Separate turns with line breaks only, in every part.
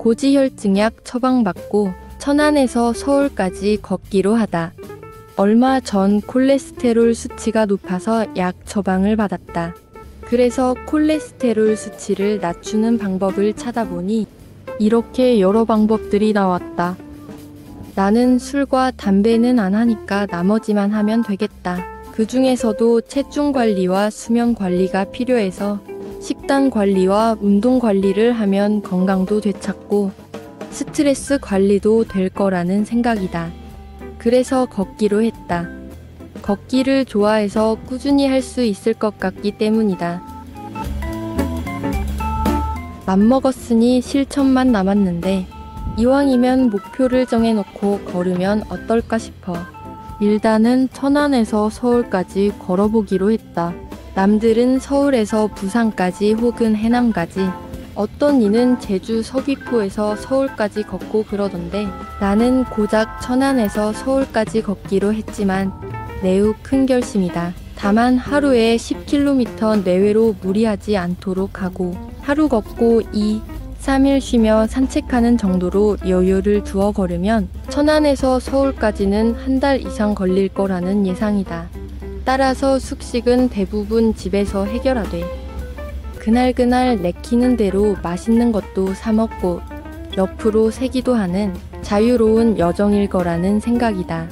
고지혈증약 처방받고 천안에서 서울까지 걷기로 하다. 얼마 전 콜레스테롤 수치가 높아서 약 처방을 받았다. 그래서 콜레스테롤 수치를 낮추는 방법을 찾아보니 이렇게 여러 방법들이 나왔다. 나는 술과 담배는 안 하니까 나머지만 하면 되겠다. 그 중에서도 체중 관리와 수면 관리가 필요해서 식단 관리와 운동 관리를 하면 건강도 되찾고 스트레스 관리도 될 거라는 생각이다. 그래서 걷기로 했다. 걷기를 좋아해서 꾸준히 할 수 있을 것 같기 때문이다. 맘먹었으니 실천만 남았는데 이왕이면 목표를 정해놓고 걸으면 어떨까 싶어. 일단은 천안에서 서울까지 걸어보기로 했다. 남들은 서울에서 부산까지 혹은 해남까지, 어떤 이는 제주 서귀포에서 서울까지 걷고 그러던데 나는 고작 천안에서 서울까지 걷기로 했지만 매우 큰 결심이다. 다만 하루에 10km 내외로 무리하지 않도록 하고 하루 걷고 2, 3일 쉬며 산책하는 정도로 여유를 두어 걸으면 천안에서 서울까지는 한 달 이상 걸릴 거라는 예상이다. 따라서 숙식은 대부분 집에서 해결하되 그날그날 내키는 대로 맛있는 것도 사 먹고 옆으로 새기도 하는 자유로운 여정일 거라는 생각이다.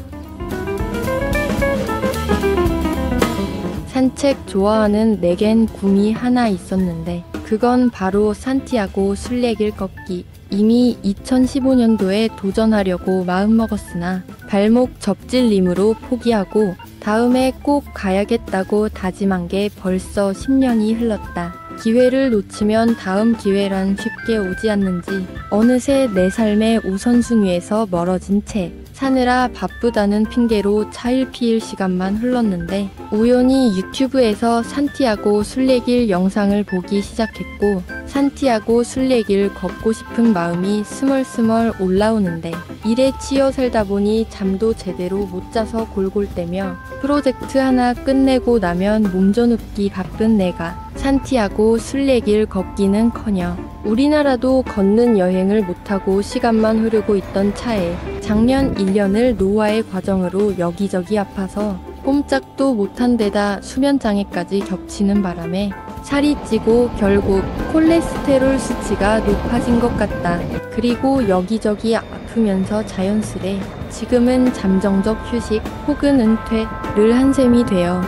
산책 좋아하는 내겐 꿈이 하나 있었는데 그건 바로 산티아고 순례길 걷기. 이미 2015년도에 도전하려고 마음먹었으나 발목 접질림으로 포기하고 다음에 꼭 가야겠다고 다짐한 게 벌써 10년이 흘렀다. 기회를 놓치면 다음 기회란 쉽게 오지 않는지 어느새 내 삶의 우선순위에서 멀어진 채 사느라 바쁘다는 핑계로 차일피일 시간만 흘렀는데 우연히 유튜브에서 산티아고 순례길 영상을 보기 시작했고 산티아고 순례길 걷고 싶은 마음이 스멀스멀 올라오는데 일에 치여 살다 보니 잠도 제대로 못 자서 골골대며 프로젝트 하나 끝내고 나면 몸져눕기 바쁜 내가 산티아고 순례길 걷기는커녕 우리나라도 걷는 여행을 못하고 시간만 흐르고 있던 차에 작년 1년을 노화의 과정으로 여기저기 아파서 꼼짝도 못한 데다 수면장애까지 겹치는 바람에 살이 찌고 결국 콜레스테롤 수치가 높아진 것 같다. 그리고 여기저기 아프면서 자연스레 지금은 잠정적 휴식 혹은 은퇴를 한 셈이 되어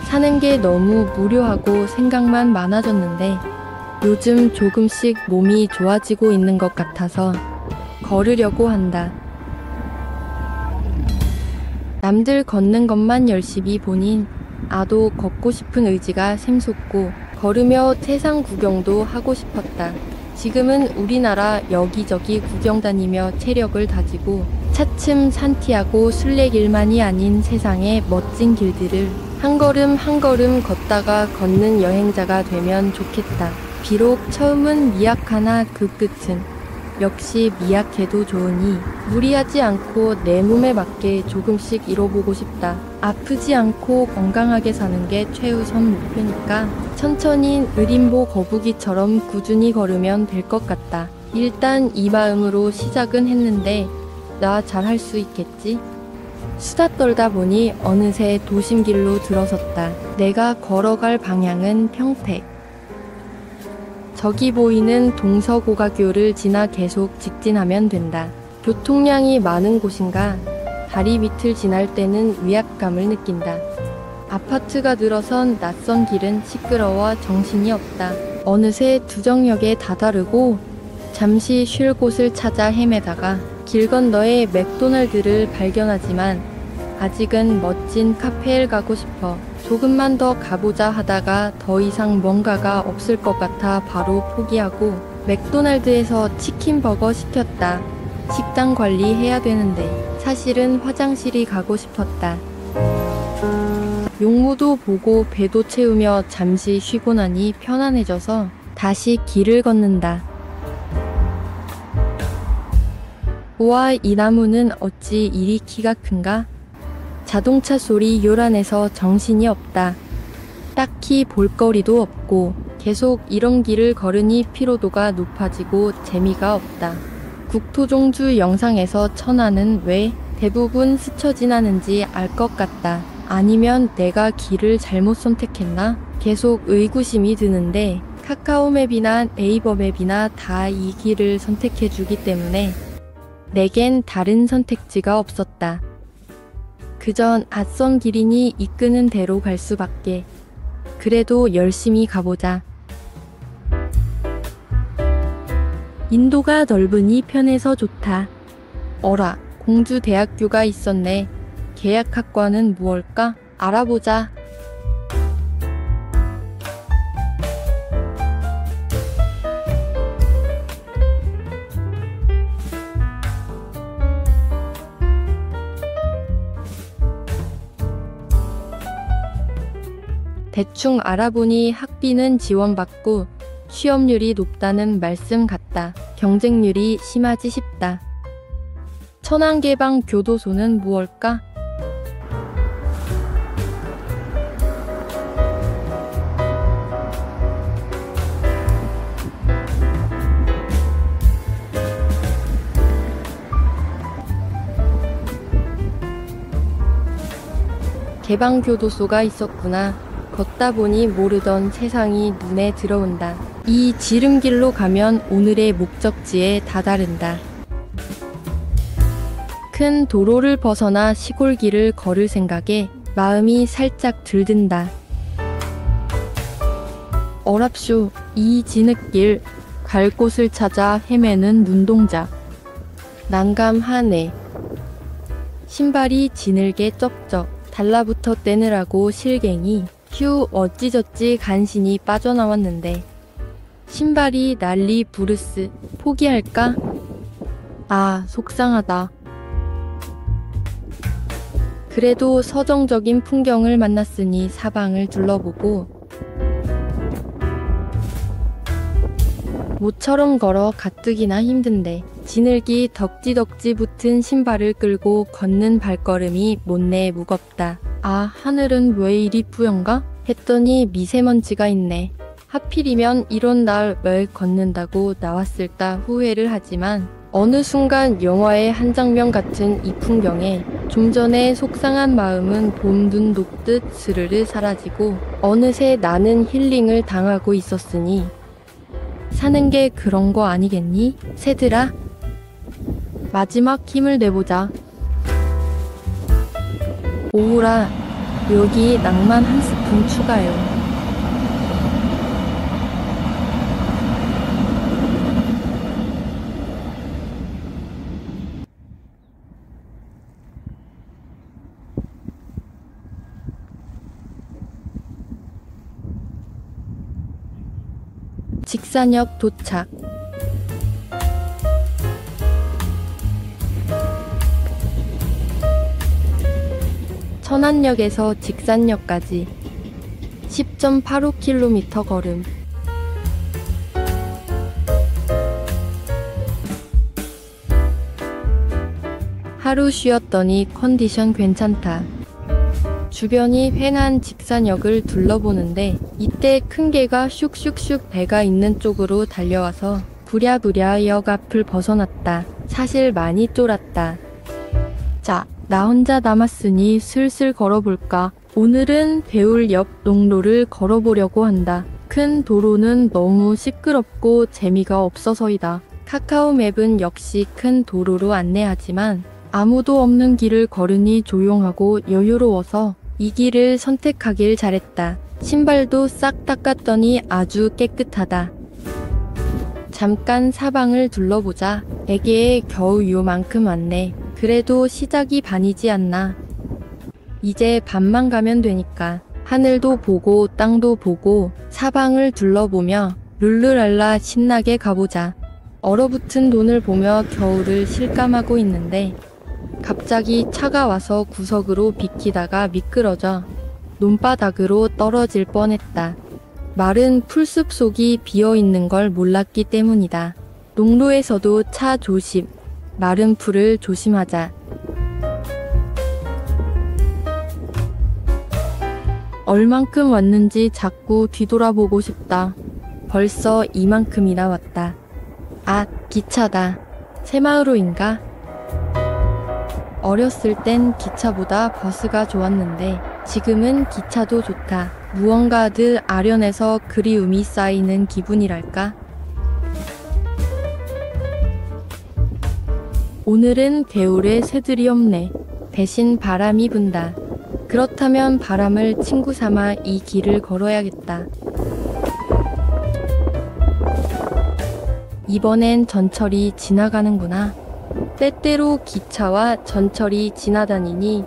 사는 게 너무 무료하고 생각만 많아졌는데 요즘 조금씩 몸이 좋아지고 있는 것 같아서 걸으려고 한다. 남들 걷는 것만 열심히 보니 나도 걷고 싶은 의지가 샘솟고 걸으며 세상 구경도 하고 싶었다. 지금은 우리나라 여기저기 구경 다니며 체력을 다지고 차츰 산티아고 순례길만이 아닌 세상의 멋진 길들을 한 걸음 한 걸음 걷다가 걷는 여행자가 되면 좋겠다. 비록 처음은 미약하나 그 끝은 역시 미약해도 좋으니 무리하지 않고 내 몸에 맞게 조금씩 이뤄보고 싶다. 아프지 않고 건강하게 사는 게 최우선 목표니까 천천히 느림보 거북이처럼 꾸준히 걸으면 될 것 같다. 일단 이 마음으로 시작은 했는데 나 잘할 수 있겠지? 수다 떨다 보니 어느새 도심길로 들어섰다. 내가 걸어갈 방향은 평택. 저기 보이는 동서고가교를 지나 계속 직진하면 된다. 교통량이 많은 곳인가 다리 밑을 지날 때는 위압감을 느낀다. 아파트가 늘어선 낯선 길은 시끄러워 정신이 없다. 어느새 두정역에 다다르고 잠시 쉴 곳을 찾아 헤매다가 길 건너에 맥도날드를 발견하지만 아직은 멋진 카페에 가고 싶어. 조금만 더 가보자 하다가 더 이상 뭔가가 없을 것 같아 바로 포기하고 맥도날드에서 치킨 버거 시켰다. 식단 관리해야 되는데 사실은 화장실이 가고 싶었다. 용무도 보고 배도 채우며 잠시 쉬고 나니 편안해져서 다시 길을 걷는다. 우와, 이 나무는 어찌 이리 키가 큰가? 자동차 소리 요란해서 정신이 없다. 딱히 볼거리도 없고 계속 이런 길을 걸으니 피로도가 높아지고 재미가 없다. 국토종주 영상에서 천안은 왜 대부분 스쳐 지나는지 알 것 같다. 아니면 내가 길을 잘못 선택했나? 계속 의구심이 드는데 카카오맵이나 네이버맵이나 다 이 길을 선택해주기 때문에 내겐 다른 선택지가 없었다. 그전 낯선 길이니 이끄는 대로 갈 수밖에. 그래도 열심히 가보자. 인도가 넓으니 편해서 좋다. 어라, 공주대학교가 있었네. 계약학과는 무엇일까? 알아보자. 대충 알아보니 학비는 지원받고 취업률이 높다는 말씀 같다. 경쟁률이 심하지 싶다. 천안개방교도소는 무엇일까? 개방교도소가 있었구나. 걷다 보니 모르던 세상이 눈에 들어온다. 이 지름길로 가면 오늘의 목적지에 다다른다. 큰 도로를 벗어나 시골길을 걸을 생각에 마음이 살짝 들든다. 어랍쇼, 이 진흙길, 갈 곳을 찾아 헤매는 눈동자. 난감하네. 신발이 지늘게 쩍쩍 달라붙어 떼느라고 실갱이. 휴, 어찌저찌 간신히 빠져나왔는데 신발이 난리 부르스. 포기할까? 아, 속상하다. 그래도 서정적인 풍경을 만났으니 사방을 둘러보고 모처럼 걸어 가뜩이나 힘든데 지늘기 덕지덕지 붙은 신발을 끌고 걷는 발걸음이 못내 무겁다. 아, 하늘은 왜 이리 뿌연가? 했더니 미세먼지가 있네. 하필이면 이런 날 왜 걷는다고 나왔을까 후회를 하지만 어느 순간 영화의 한 장면 같은 이 풍경에 좀 전에 속상한 마음은 봄 눈 녹듯 스르르 사라지고 어느새 나는 힐링을 당하고 있었으니 사는 게 그런 거 아니겠니? 새들아, 마지막 힘을 내보자. 오우라, 여기 낭만 한 스푼 추가요. 직산역 도착. 천안역에서 직산역까지 10.85km 걸음. 하루 쉬었더니 컨디션 괜찮다. 주변이 휑한 직산역을 둘러보는데 이때 큰 개가 슉슉슉 배가 있는 쪽으로 달려와서 부랴부랴 역 앞을 벗어났다. 사실 많이 쫄았다. 자, 나 혼자 남았으니 슬슬 걸어볼까. 오늘은 배울 옆 농로를 걸어보려고 한다. 큰 도로는 너무 시끄럽고 재미가 없어서이다. 카카오맵은 역시 큰 도로로 안내하지만 아무도 없는 길을 걸으니 조용하고 여유로워서 이 길을 선택하길 잘했다. 신발도 싹 닦았더니 아주 깨끗하다. 잠깐 사방을 둘러보자. 에게에 겨우 요만큼 왔네. 그래도 시작이 반이지 않나. 이제 반만 가면 되니까. 하늘도 보고 땅도 보고 사방을 둘러보며 룰루랄라 신나게 가보자. 얼어붙은 돈을 보며 겨울을 실감하고 있는데 갑자기 차가 와서 구석으로 비키다가 미끄러져 논바닥으로 떨어질 뻔했다. 마른 풀숲 속이 비어있는 걸 몰랐기 때문이다. 농로에서도 차 조심, 마른 풀을 조심하자. 얼만큼 왔는지 자꾸 뒤돌아보고 싶다. 벌써 이만큼이나 왔다. 아, 기차다. 새마을호인가? 어렸을 땐 기차보다 버스가 좋았는데 지금은 기차도 좋다. 무언가 늘 아련해서 그리움이 쌓이는 기분이랄까? 오늘은 개울에 새들이 없네. 대신 바람이 분다. 그렇다면 바람을 친구 삼아 이 길을 걸어야겠다. 이번엔 전철이 지나가는구나. 때때로 기차와 전철이 지나다니니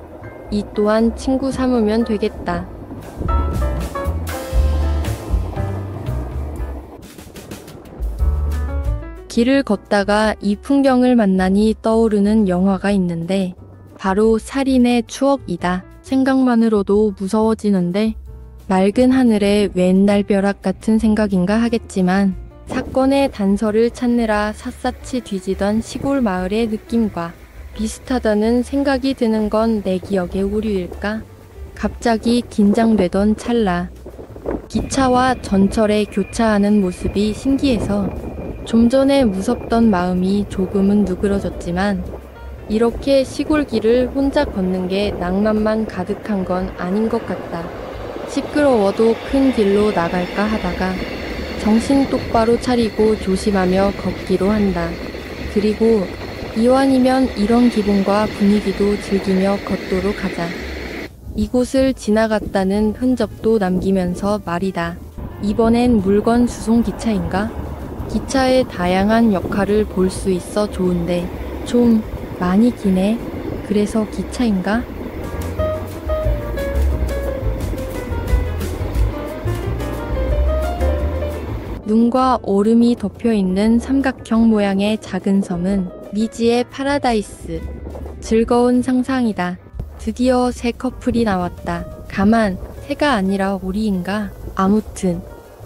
이 또한 친구 삼으면 되겠다. 길을 걷다가 이 풍경을 만나니 떠오르는 영화가 있는데 바로 살인의 추억이다. 생각만으로도 무서워지는데 맑은 하늘에 웬 날벼락 같은 생각인가 하겠지만 사건의 단서를 찾느라 샅샅이 뒤지던 시골 마을의 느낌과 비슷하다는 생각이 드는 건 내 기억의 오류일까? 갑자기 긴장되던 찰나 기차와 전철에 교차하는 모습이 신기해서 좀 전에 무섭던 마음이 조금은 누그러졌지만 이렇게 시골 길을 혼자 걷는 게 낭만만 가득한 건 아닌 것 같다. 시끄러워도 큰 길로 나갈까 하다가 정신 똑바로 차리고 조심하며 걷기로 한다. 그리고 이왕이면 이런 기분과 분위기도 즐기며 걷도록 하자. 이곳을 지나갔다는 흔적도 남기면서 말이다. 이번엔 물건 수송 기차인가? 기차의 다양한 역할을 볼 수 있어 좋은데 좀 많이 기네. 그래서 기차인가? 눈과 얼음이 덮여있는 삼각형 모양의 작은 섬은 미지의 파라다이스. 즐거운 상상이다. 드디어 새 커플이 나왔다. 가만, 새가 아니라 오리인가? 아무튼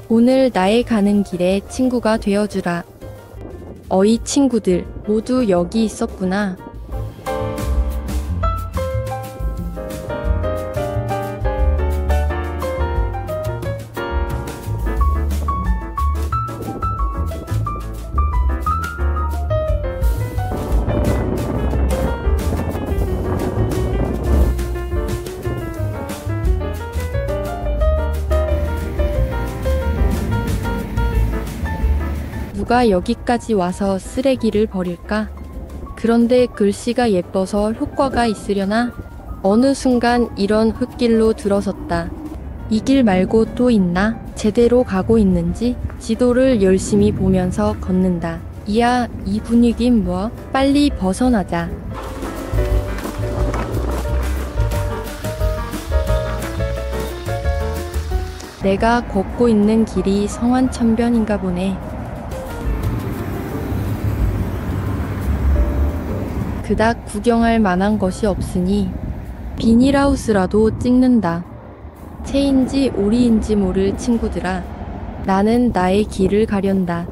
오늘 나의 가는 길에 친구가 되어주라. 어이 친구들, 모두 여기 있었구나. 누가 여기까지 와서 쓰레기를 버릴까? 그런데 글씨가 예뻐서 효과가 있으려나? 어느 순간 이런 흙길로 들어섰다. 이 길 말고 또 있나? 제대로 가고 있는지 지도를 열심히 보면서 걷는다. 이야, 이 분위긴 뭐? 빨리 벗어나자. 내가 걷고 있는 길이 성완천변인가 보네. 그닥 구경할 만한 것이 없으니 비닐하우스라도 찍는다. 새인지 오리인지 모를 친구들아, 나는 나의 길을 가련다.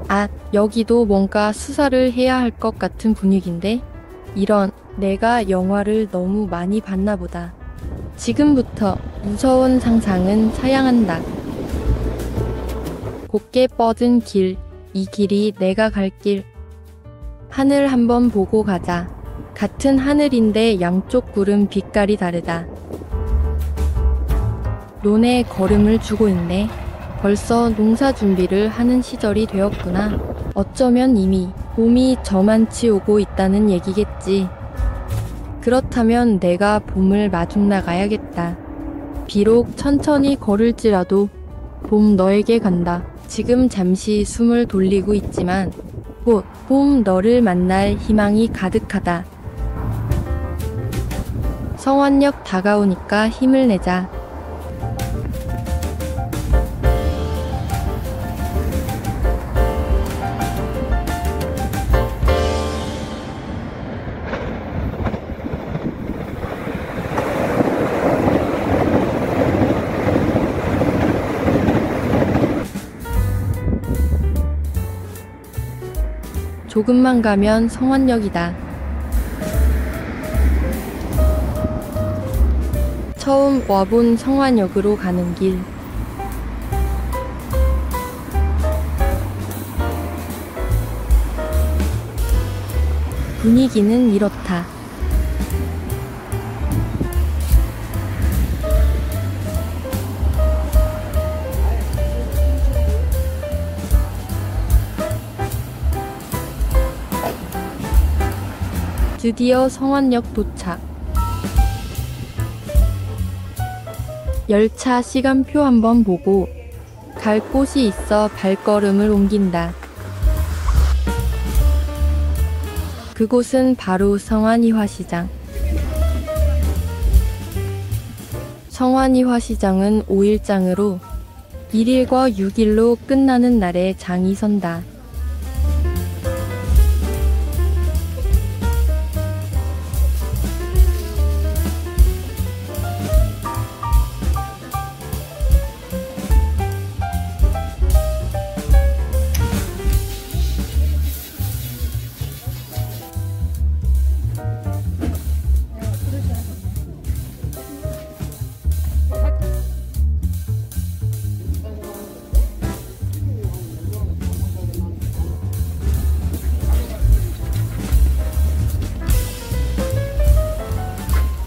아, 여기도 뭔가 수사를 해야 할 것 같은 분위기인데? 이런, 내가 영화를 너무 많이 봤나 보다. 지금부터 무서운 상상은 사양한다. 곱게 뻗은 길, 이 길이 내가 갈 길. 하늘 한번 보고 가자. 같은 하늘인데 양쪽 구름 빛깔이 다르다. 논에 걸음을 주고 있네. 벌써 농사 준비를 하는 시절이 되었구나. 어쩌면 이미 봄이 저만치 오고 있다는 얘기겠지. 그렇다면 내가 봄을 마중 나가야겠다. 비록 천천히 걸을지라도 봄 너에게 간다. 지금 잠시 숨을 돌리고 있지만 곧 봄 너를 만날 희망이 가득하다. 성완역 다가오니까 힘을 내자. 조금만 가면 성완역이다. 처음 와본 성완역으로 가는 길. 분위기는 이렇다. 드디어 성완역 도착. 열차 시간표 한번 보고 갈 곳이 있어 발걸음을 옮긴다. 그곳은 바로 성완이화시장. 성완이화시장은 5일장으로 1일과 6일로 끝나는 날에 장이 선다.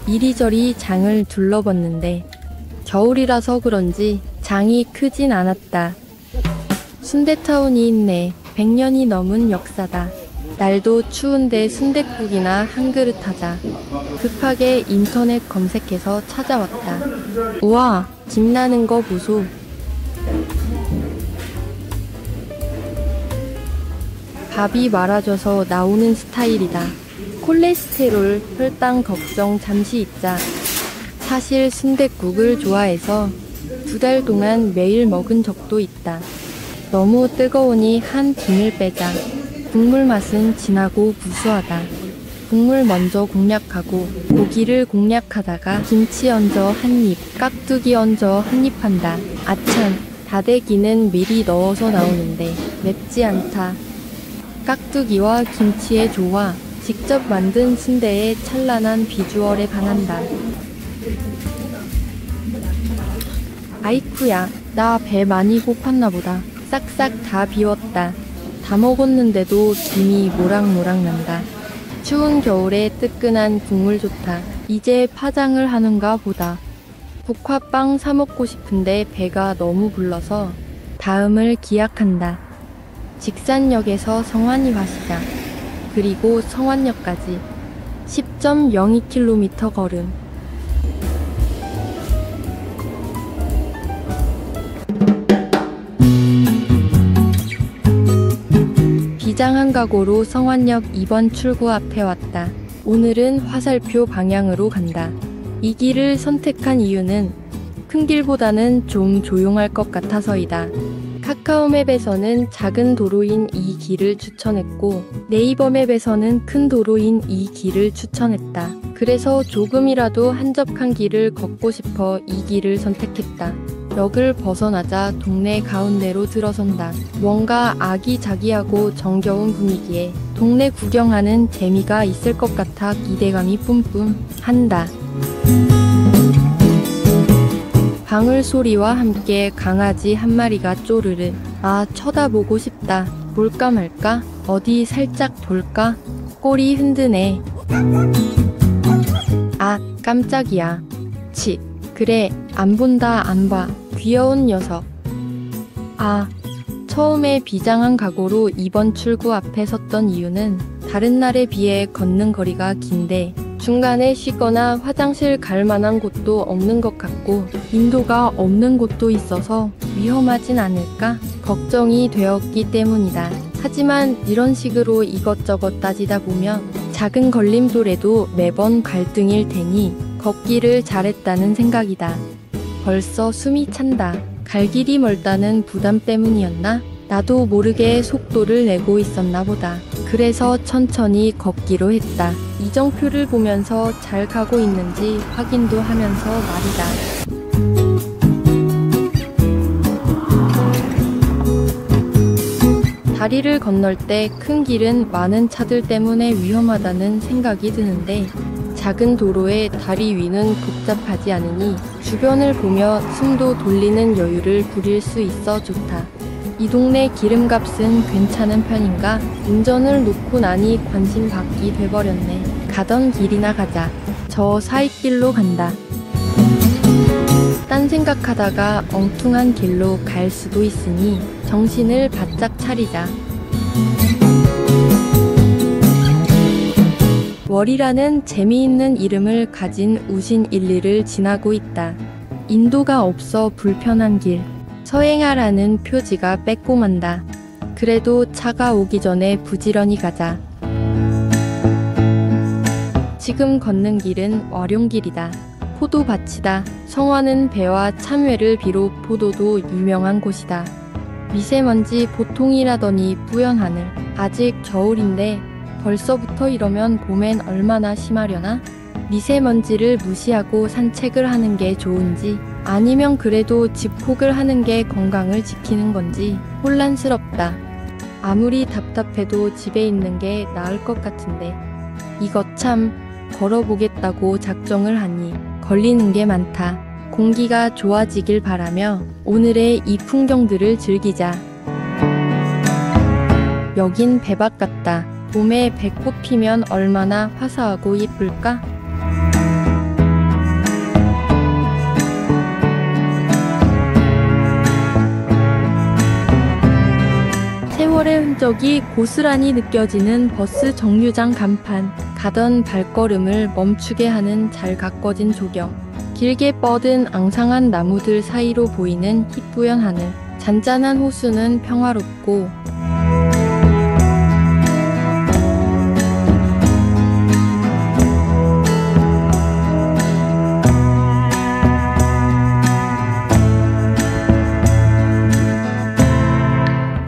이리저리 장을 둘러봤는데 겨울이라서 그런지 장이 크진 않았다. 순대타운이 있네. 100년이 넘은 역사다. 날도 추운데 순댓국이나 한 그릇 하자. 급하게 인터넷 검색해서 찾아왔다. 우와, 김나는 거 보소. 밥이 말아져서 나오는 스타일이다. 콜레스테롤, 혈당 걱정 잠시 잊자. 사실 순댓국을 좋아해서 2달 동안 매일 먹은 적도 있다. 너무 뜨거우니 한 김을 빼자. 국물 맛은 진하고 구수하다. 국물 먼저 공략하고 고기를 공략하다가 김치 얹어 한 입, 깍두기 얹어 한 입 한다. 아참, 다대기는 미리 넣어서 나오는데 맵지 않다. 깍두기와 김치의 조화, 직접 만든 순대의 찬란한 비주얼에 반한다. 아이쿠야, 나 배 많이 고팠나 보다. 싹싹 다 비웠다. 다 먹었는데도 김이 모락모락 난다. 추운 겨울에 뜨끈한 국물 좋다. 이제 파장을 하는가 보다. 국화빵 사 먹고 싶은데 배가 너무 불러서 다음을 기약한다. 직산역에서 성완이화시장, 그리고 성완역까지 10.02km 걸음. 비장한 각오로 성완역 2번 출구 앞에 왔다. 오늘은 화살표 방향으로 간다. 이 길을 선택한 이유는 큰 길보다는 좀 조용할 것 같아서이다. 카카오맵에서는 작은 도로인 이 길을 추천했고 네이버맵에서는 큰 도로인 이 길을 추천했다. 그래서 조금이라도 한적한 길을 걷고 싶어 이 길을 선택했다. 역을 벗어나자 동네 가운데로 들어선다. 뭔가 아기자기하고 정겨운 분위기에 동네 구경하는 재미가 있을 것 같아 기대감이 뿜뿜 한다. 방울 소리와 함께 강아지 한 마리가 쪼르르. 아, 쳐다보고 싶다. 볼까 말까? 어디 살짝 볼까? 꼬리 흔드네. 아, 깜짝이야. 치, 그래, 안 본다, 안 봐. 귀여운 녀석. 아, 처음에 비장한 각오로 2번 출구 앞에 섰던 이유는 다른 날에 비해 걷는 거리가 긴데 중간에 쉬거나 화장실 갈 만한 곳도 없는 것 같고 인도가 없는 곳도 있어서 위험하진 않을까 걱정이 되었기 때문이다. 하지만 이런 식으로 이것저것 따지다 보면 작은 걸림돌에도 매번 갈등일 테니 걷기를 잘했다는 생각이다. 벌써 숨이 찬다. 갈 길이 멀다는 부담 때문이었나? 나도 모르게 속도를 내고 있었나 보다. 그래서 천천히 걷기로 했다. 이정표를 보면서 잘 가고 있는지 확인도 하면서 말이다. 다리를 건널 때 큰 길은 많은 차들 때문에 위험하다는 생각이 드는데 작은 도로에 다리 위는 복잡하지 않으니 주변을 보며 숨도 돌리는 여유를 부릴 수 있어 좋다. 이 동네 기름값은 괜찮은 편인가? 운전을 놓고 나니 관심 받기 돼버렸네. 가던 길이나 가자. 저 사이길로 간다. 딴 생각하다가 엉뚱한 길로 갈 수도 있으니 정신을 바짝 차리자. 월이라는 재미있는 이름을 가진 우신 1리를 지나고 있다. 인도가 없어 불편한 길. 서행하라는 표지가 빼꼼한다. 그래도 차가 오기 전에 부지런히 가자. 지금 걷는 길은 월용길이다. 포도밭이다. 성화는 배와 참외를 비롯 포도도 유명한 곳이다. 미세먼지 보통이라더니 뿌연 하늘. 아직 겨울인데 벌써부터 이러면 봄엔 얼마나 심하려나? 미세먼지를 무시하고 산책을 하는 게 좋은지 아니면 그래도 집콕을 하는 게 건강을 지키는 건지 혼란스럽다. 아무리 답답해도 집에 있는 게 나을 것 같은데 이것 참 걸어보겠다고 작정을 하니 걸리는 게 많다. 공기가 좋아지길 바라며 오늘의 이 풍경들을 즐기자. 여긴 배밭 같다. 봄에 배꽃 피면 얼마나 화사하고 예쁠까? 세월의 흔적이 고스란히 느껴지는 버스 정류장 간판. 가던 발걸음을 멈추게 하는 잘 가꿔진 조경. 길게 뻗은 앙상한 나무들 사이로 보이는 희뿌연 하늘. 잔잔한 호수는 평화롭고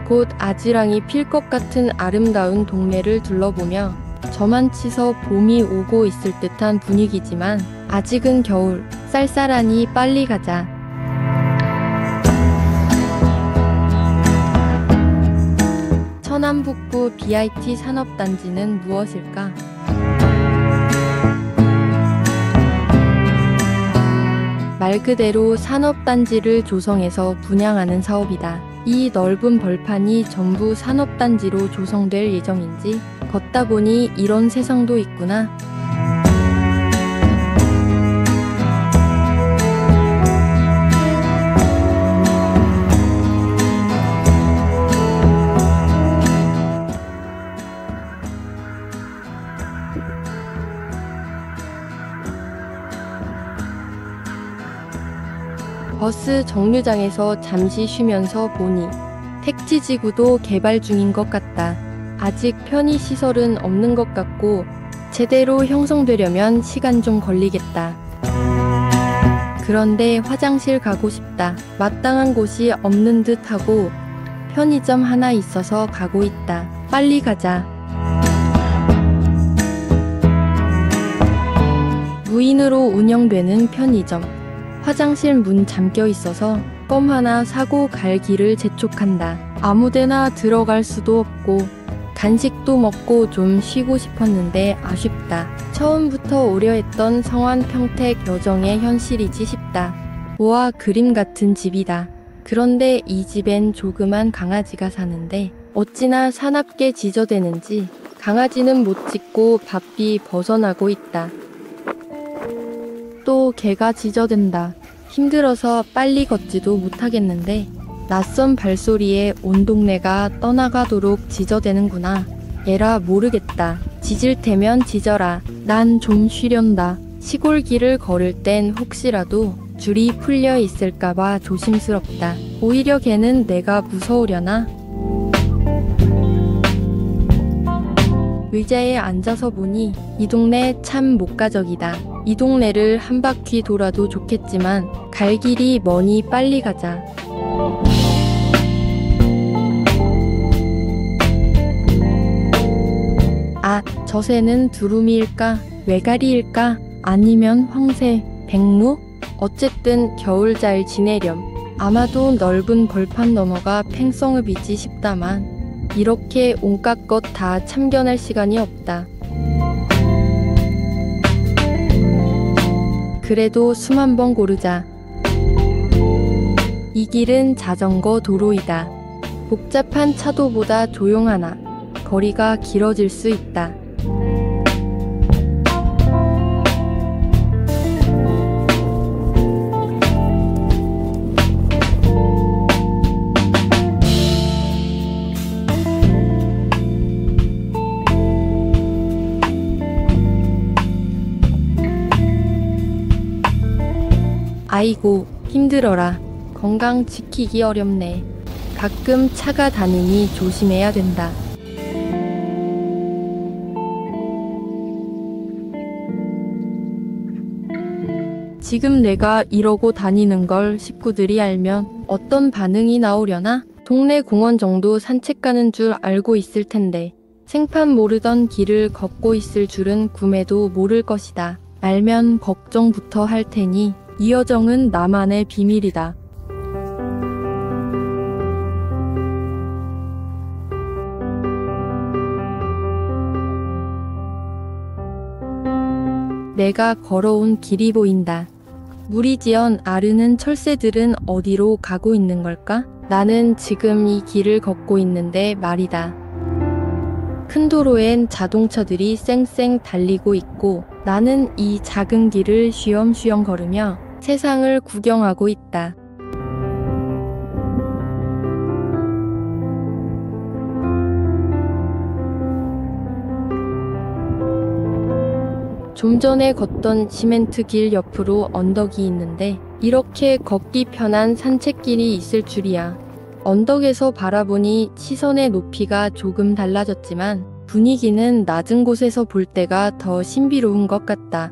곧 아지랑이 필 것 같은 아름다운 동네를 둘러보며 저만치서 봄이 오고 있을 듯한 분위기지만 아직은 겨울. 쌀쌀하니 빨리 가자. 천안북부 BIT 산업단지는 무엇일까? 말 그대로 산업단지를 조성해서 분양하는 사업이다. 이 넓은 벌판이 전부 산업단지로 조성될 예정인지 걷다 보니 이런 세상도 있구나. 버스 정류장에서 잠시 쉬면서 보니 택지지구도 개발 중인 것 같다. 아직 편의시설은 없는 것 같고 제대로 형성되려면 시간 좀 걸리겠다. 그런데 화장실 가고 싶다. 마땅한 곳이 없는 듯 하고 편의점 하나 있어서 가고 있다. 빨리 가자. 무인으로 운영되는 편의점. 화장실 문 잠겨 있어서 껌 하나 사고 갈 길을 재촉한다. 아무데나 들어갈 수도 없고 간식도 먹고 좀 쉬고 싶었는데 아쉽다. 처음부터 오려했던 성완 평택 여정의 현실이지 싶다. 우와, 그림 같은 집이다. 그런데 이 집엔 조그만 강아지가 사는데 어찌나 사납게 지저대는지 강아지는 못 짖고 바삐 벗어나고 있다. 또 개가 짖어댄다. 힘들어서 빨리 걷지도 못하겠는데 낯선 발소리에 온 동네가 떠나가도록 짖어대는구나. 에라 모르겠다. 짖을 테면 짖어라. 난 좀 쉬련다. 시골 길을 걸을 땐 혹시라도 줄이 풀려 있을까봐 조심스럽다. 오히려 걔는 내가 무서우려나? 의자에 앉아서 보니 이 동네 참 목가적이다. 이 동네를 한 바퀴 돌아도 좋겠지만 갈 길이 머니 빨리 가자. 아, 저 새는 두루미일까? 외가리일까? 아니면 황새, 백루? 어쨌든 겨울 잘 지내렴. 아마도 넓은 벌판 넘어가 팽성읍이지 싶다만 이렇게 온갖 것 다 참견할 시간이 없다. 그래도 숨 한 번 고르자. 이 길은 자전거 도로이다. 복잡한 차도보다 조용하나 거리가 길어질 수 있다. 아이고 힘들어라. 건강 지키기 어렵네. 가끔 차가 다니니 조심해야 된다. 지금 내가 이러고 다니는 걸 식구들이 알면 어떤 반응이 나오려나? 동네 공원 정도 산책 가는 줄 알고 있을 텐데 생판 모르던 길을 걷고 있을 줄은 꿈에도 모를 것이다. 알면 걱정부터 할 테니 이 여정은 나만의 비밀이다. 내가 걸어온 길이 보인다. 무리지연 아르는 철새들은 어디로 가고 있는 걸까? 나는 지금 이 길을 걷고 있는데 말이다. 큰 도로엔 자동차들이 쌩쌩 달리고 있고 나는 이 작은 길을 쉬엄쉬엄 걸으며 세상을 구경하고 있다. 좀 전에 걷던 시멘트 길 옆으로 언덕이 있는데 이렇게 걷기 편한 산책길이 있을 줄이야. 언덕에서 바라보니 시선의 높이가 조금 달라졌지만 분위기는 낮은 곳에서 볼 때가 더 신비로운 것 같다.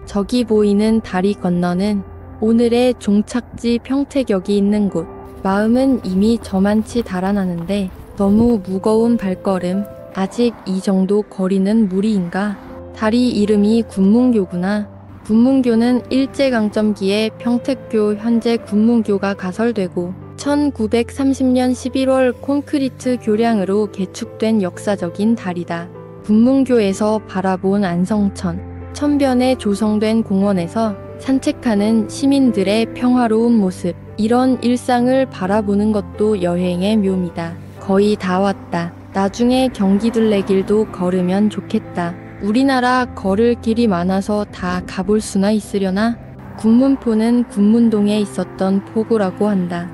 저기 보이는 다리 건너는 오늘의 종착지 평택역이 있는 곳. 마음은 이미 저만치 달아나는데 너무 무거운 발걸음. 아직 이 정도 거리는 무리인가? 다리 이름이 군문교구나. 군문교는 일제강점기에 평택교 현재 군문교가 가설되고 1930년 11월 콘크리트 교량으로 개축된 역사적인 다리다. 군문교에서 바라본 안성천, 천변에 조성된 공원에서 산책하는 시민들의 평화로운 모습, 이런 일상을 바라보는 것도 여행의 묘미다. 거의 다 왔다. 나중에 경기둘레길도 걸으면 좋겠다. 우리나라 걸을 길이 많아서 다 가볼 수나 있으려나? 군문포는 군문동에 있었던 포구라고 한다.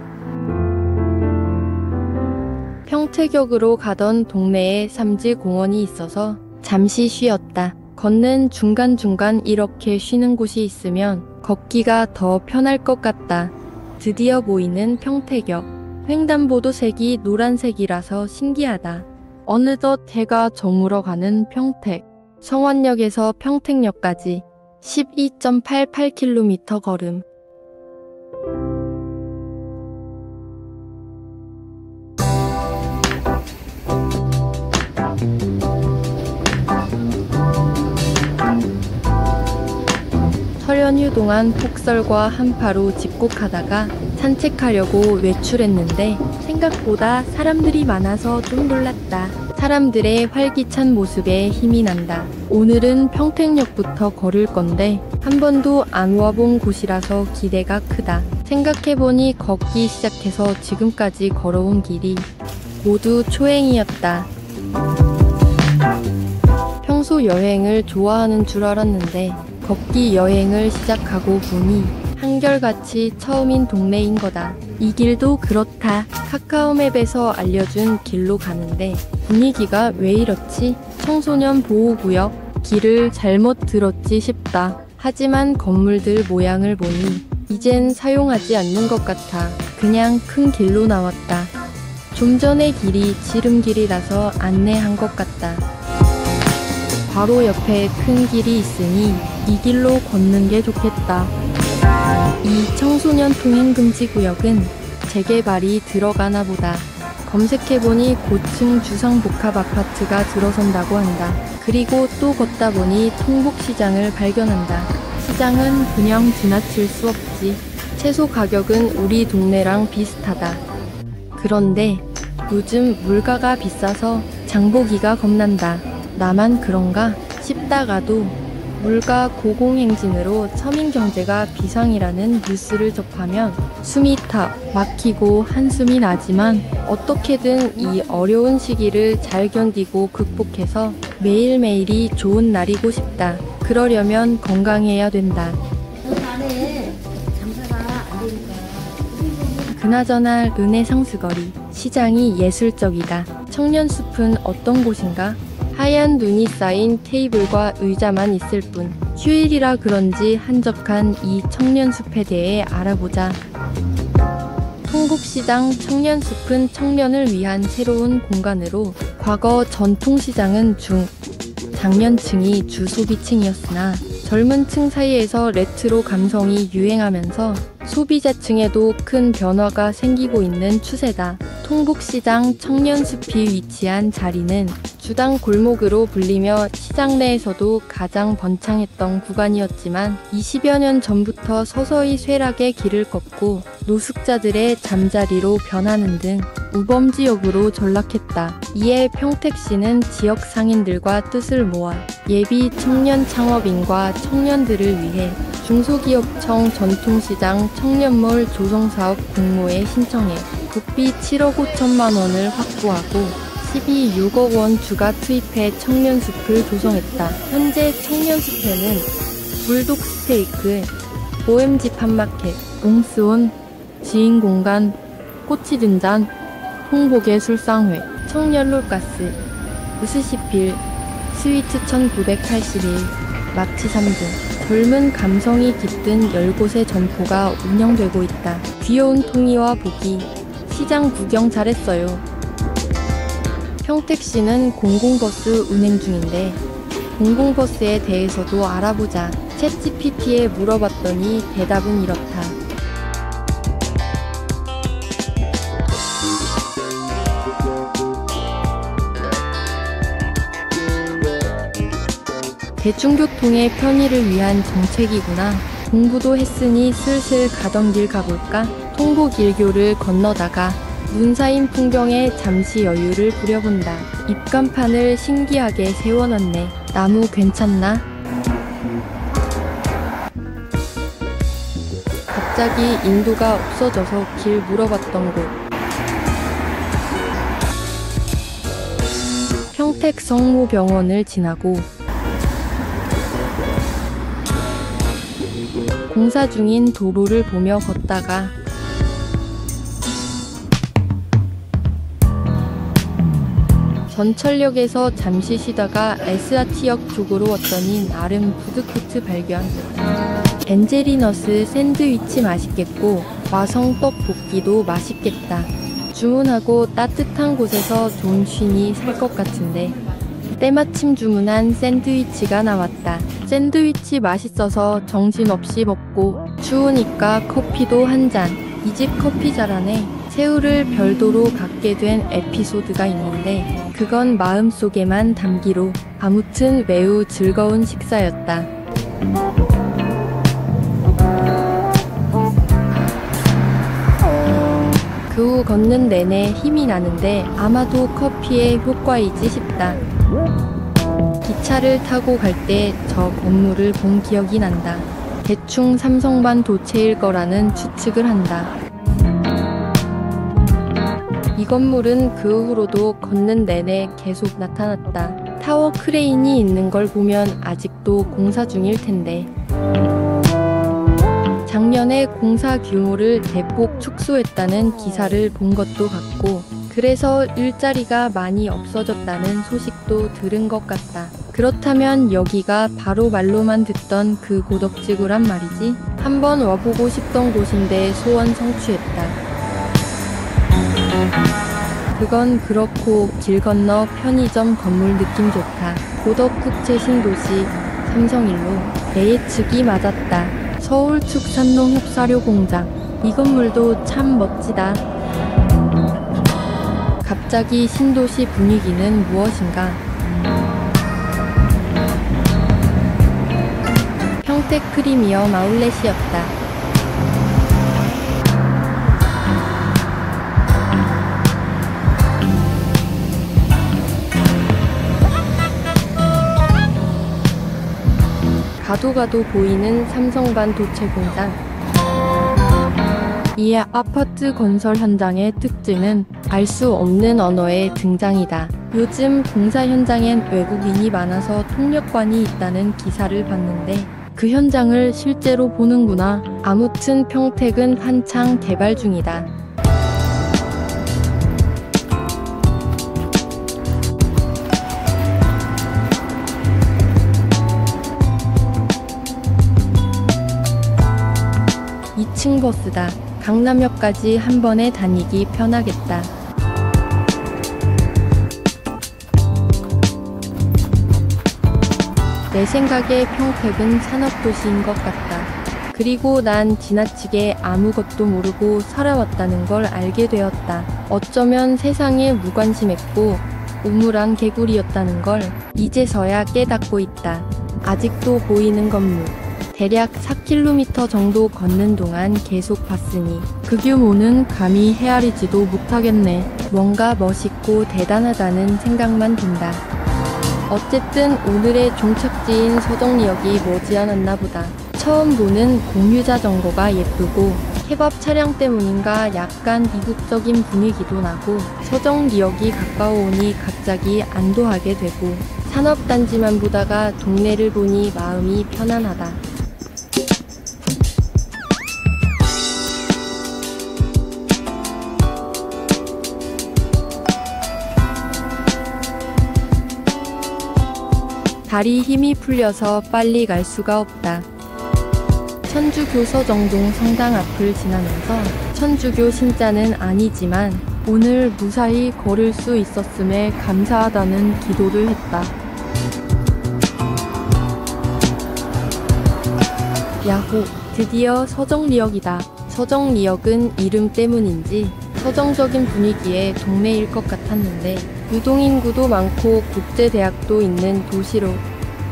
평택역으로 가던 동네에 삼지공원이 있어서 잠시 쉬었다. 걷는 중간중간 이렇게 쉬는 곳이 있으면 걷기가 더 편할 것 같다. 드디어 보이는 평택역. 횡단보도 색이 노란색이라서 신기하다. 어느덧 해가 저물어 가는 평택. 성원역에서 평택역까지 12.88km 걸음. 설 연휴 동안 폭설과 한파로 집콕하다가 산책하려고 외출했는데 생각보다 사람들이 많아서 좀 놀랐다. 사람들의 활기찬 모습에 힘이 난다. 오늘은 평택역부터 걸을 건데 한 번도 안 와본 곳이라서 기대가 크다. 생각해보니 걷기 시작해서 지금까지 걸어온 길이 모두 초행이었다. 평소 여행을 좋아하는 줄 알았는데 걷기 여행을 시작하고 보니 한결같이 처음인 동네인 거다. 이 길도 그렇다. 카카오맵에서 알려준 길로 가는데 분위기가 왜 이렇지? 청소년 보호구역? 길을 잘못 들었지 싶다. 하지만 건물들 모양을 보니 이젠 사용하지 않는 것 같아. 그냥 큰 길로 나왔다. 좀 전의 길이 지름길이라서 안내한 것 같다. 바로 옆에 큰 길이 있으니 이 길로 걷는 게 좋겠다. 이 청소년 통행 금지 구역은 재개발이 들어가나 보다. 검색해보니 고층 주상복합 아파트가 들어선다고 한다. 그리고 또 걷다 보니 통곡시장을 발견한다. 시장은 그냥 지나칠 수 없지. 채소 가격은 우리 동네랑 비슷하다. 그런데 요즘 물가가 비싸서 장보기가 겁난다. 나만 그런가 싶다가도 물가 고공행진으로 서민 경제가 비상이라는 뉴스를 접하면 숨이 탁 막히고 한숨이 나지만 어떻게든 이 어려운 시기를 잘 견디고 극복해서 매일매일이 좋은 날이고 싶다. 그러려면 건강해야 된다. 그나저나 르네상스 거리 시장이 예술적이다. 청년숲은 어떤 곳인가? 하얀 눈이 쌓인 테이블과 의자만 있을 뿐. 휴일이라 그런지 한적한 이 청년숲에 대해 알아보자. 통곡시장 청년숲은 청년을 위한 새로운 공간으로 과거 전통시장은 장년층이 주 소비층이었으나 젊은 층 사이에서 레트로 감성이 유행하면서 소비자층에도 큰 변화가 생기고 있는 추세다. 통곡시장 청년숲이 위치한 자리는 주당 골목으로 불리며 시장 내에서도 가장 번창했던 구간이었지만 20여 년 전부터 서서히 쇠락의 길을 걷고 노숙자들의 잠자리로 변하는 등 우범지역으로 전락했다. 이에 평택시는 지역 상인들과 뜻을 모아 예비 청년 창업인과 청년들을 위해 중소기업청 전통시장 청년몰 조성사업 공모에 신청해 국비 7억 5천만 원을 확보하고 12, 6억 원 주가 투입해 청년숲을 조성했다. 현재 청년숲에는 불독 스테이크, OMG 팝마켓, 옹스온, 지인공간, 꽃이 든잔, 홍복의 술상회, 청년롤가스, 으스시필, 스위트 1981, 맙치 3등 젊은 감성이 깃든 10곳의 점포가 운영되고 있다. 귀여운 통이와 보기, 시장 구경 잘했어요. 평택시는 공공버스 운행 중인데 공공버스에 대해서도 알아보자. 챗GPT에 물어봤더니 대답은 이렇다. 대중교통의 편의를 위한 정책이구나. 공부도 했으니 슬슬 가던 길 가볼까? 통곡일교를 건너다가 눈 쌓인 풍경에 잠시 여유를 부려본다. 입간판을 신기하게 세워놨네. 나무 괜찮나? 갑자기 인도가 없어져서 길 물어봤던 곳. 평택 성모병원을 지나고 공사 중인 도로를 보며 걷다가 전철역에서 잠시 쉬다가 SRT역 쪽으로 왔더니 나름 푸드코트 발견. 엔제리너스 샌드위치 맛있겠고 와성 떡볶이도 맛있겠다. 주문하고 따뜻한 곳에서 좀 쉬니 살 것 같은데 때마침 주문한 샌드위치가 나왔다. 샌드위치 맛있어서 정신없이 먹고 추우니까 커피도 한 잔. 이 집 커피 잘하네. 새우를 별도로 갖게 된 에피소드가 있는데 그건 마음속에만 담기로 아무튼 매우 즐거운 식사였다. 그 후 걷는 내내 힘이 나는데 아마도 커피의 효과이지 싶다. 기차를 타고 갈 때 저 건물을 본 기억이 난다. 대충 삼성반 도체일 거라는 추측을 한다. 이 건물은 그 후로도 걷는 내내 계속 나타났다. 타워 크레인이 있는 걸 보면 아직도 공사 중일 텐데. 작년에 공사 규모를 대폭 축소했다는 기사를 본 것도 같고 그래서 일자리가 많이 없어졌다는 소식도 들은 것 같다. 그렇다면 여기가 바로 말로만 듣던 그 고덕지구란 말이지? 한번 와보고 싶던 곳인데 소원 성취했다. 그건 그렇고 길 건너 편의점 건물 느낌 좋다. 고덕국제신도시 삼성일로 A측이 맞았다. 서울축 산농협사료 공장. 이 건물도 참 멋지다. 갑자기 신도시 분위기는 무엇인가? 평택 프리미엄 아울렛이었다. 가도 보이는 삼성반 도체 공장. 이 아파트 건설 현장의 특징은 알 수 없는 언어의 등장이다. 요즘 공사 현장엔 외국인이 많아서 통역관이 있다는 기사를 봤는데 그 현장을 실제로 보는구나. 아무튼 평택은 한창 개발 중이다. 이 층 버스다. 강남역까지 한 번에 다니기 편하겠다. 내 생각에 평택은 산업도시인 것 같다. 그리고 난 지나치게 아무것도 모르고 살아왔다는 걸 알게 되었다. 어쩌면 세상에 무관심했고 우물안 개구리였다는 걸 이제서야 깨닫고 있다. 아직도 보이는 건물. 대략 4km 정도 걷는 동안 계속 봤으니 그 규모는 감히 헤아리지도 못하겠네. 뭔가 멋있고 대단하다는 생각만 든다. 어쨌든 오늘의 종착지인 서정리역이 머지않았나 보다. 처음 보는 공유자전거가 예쁘고 케밥 차량 때문인가 약간 이국적인 분위기도 나고 서정리역이 가까워오니 갑자기 안도하게 되고 산업단지만 보다가 동네를 보니 마음이 편안하다. 다리 힘이 풀려서 빨리 갈 수가 없다. 천주교 서정동 성당 앞을 지나면서 천주교 신자는 아니지만 오늘 무사히 걸을 수 있었음에 감사하다는 기도를 했다. 야호! 드디어 서정리역이다. 서정리역은 이름 때문인지 서정적인 분위기의 동네일 것 같았는데 유동인구도 많고 국제대학도 있는 도시로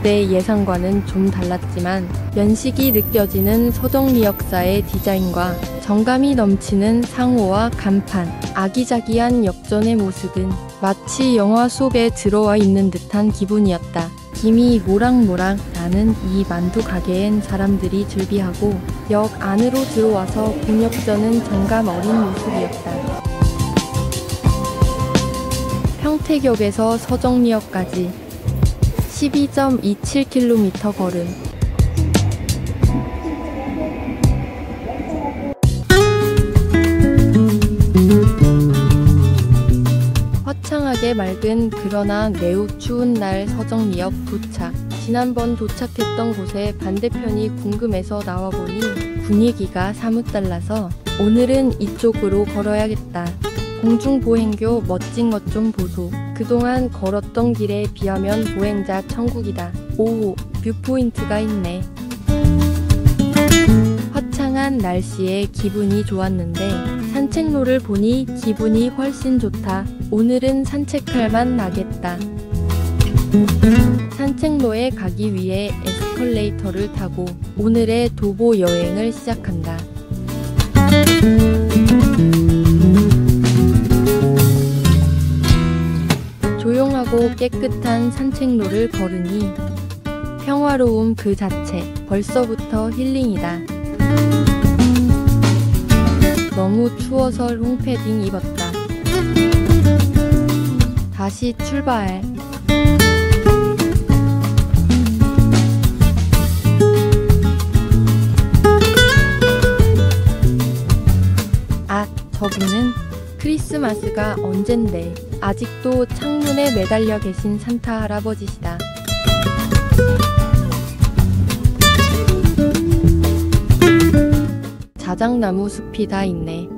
내 예상과는 좀 달랐지만 연식이 느껴지는 서정리역사의 디자인과 정감이 넘치는 상호와 간판, 아기자기한 역전의 모습은 마치 영화 속에 들어와 있는 듯한 기분이었다. 김이 모락모락 나는 이 만두 가게엔 사람들이 즐비하고 역 안으로 들어와서 본역전은 정감 어린 모습이었다. 평택역에서 서정리역까지 12.27km 걸음. 화창하게 맑은 그러나 매우 추운 날 서정리역 도착. 지난번 도착했던 곳의 반대편이 궁금해서 나와보니 분위기가 사뭇 달라서 오늘은 이쪽으로 걸어야겠다. 공중보행교 멋진 것 좀 보소. 그동안 걸었던 길에 비하면 보행자 천국이다. 오, 뷰포인트가 있네. 화창한 날씨에 기분이 좋았는데 산책로를 보니 기분이 훨씬 좋다. 오늘은 산책할 만 나겠다. 산책로에 가기 위해 에스컬레이터를 타고 오늘의 도보 여행을 시작한다. 조용하고 깨끗한 산책로를 걸으니 평화로움 그 자체. 벌써부터 힐링이다. 너무 추워서 롱패딩 입었다. 다시 출발. 아, 저분은 크리스마스가 언젠데 아직도 창문에 매달려 계신 산타 할아버지시다. 자작나무 숲이 다 있네.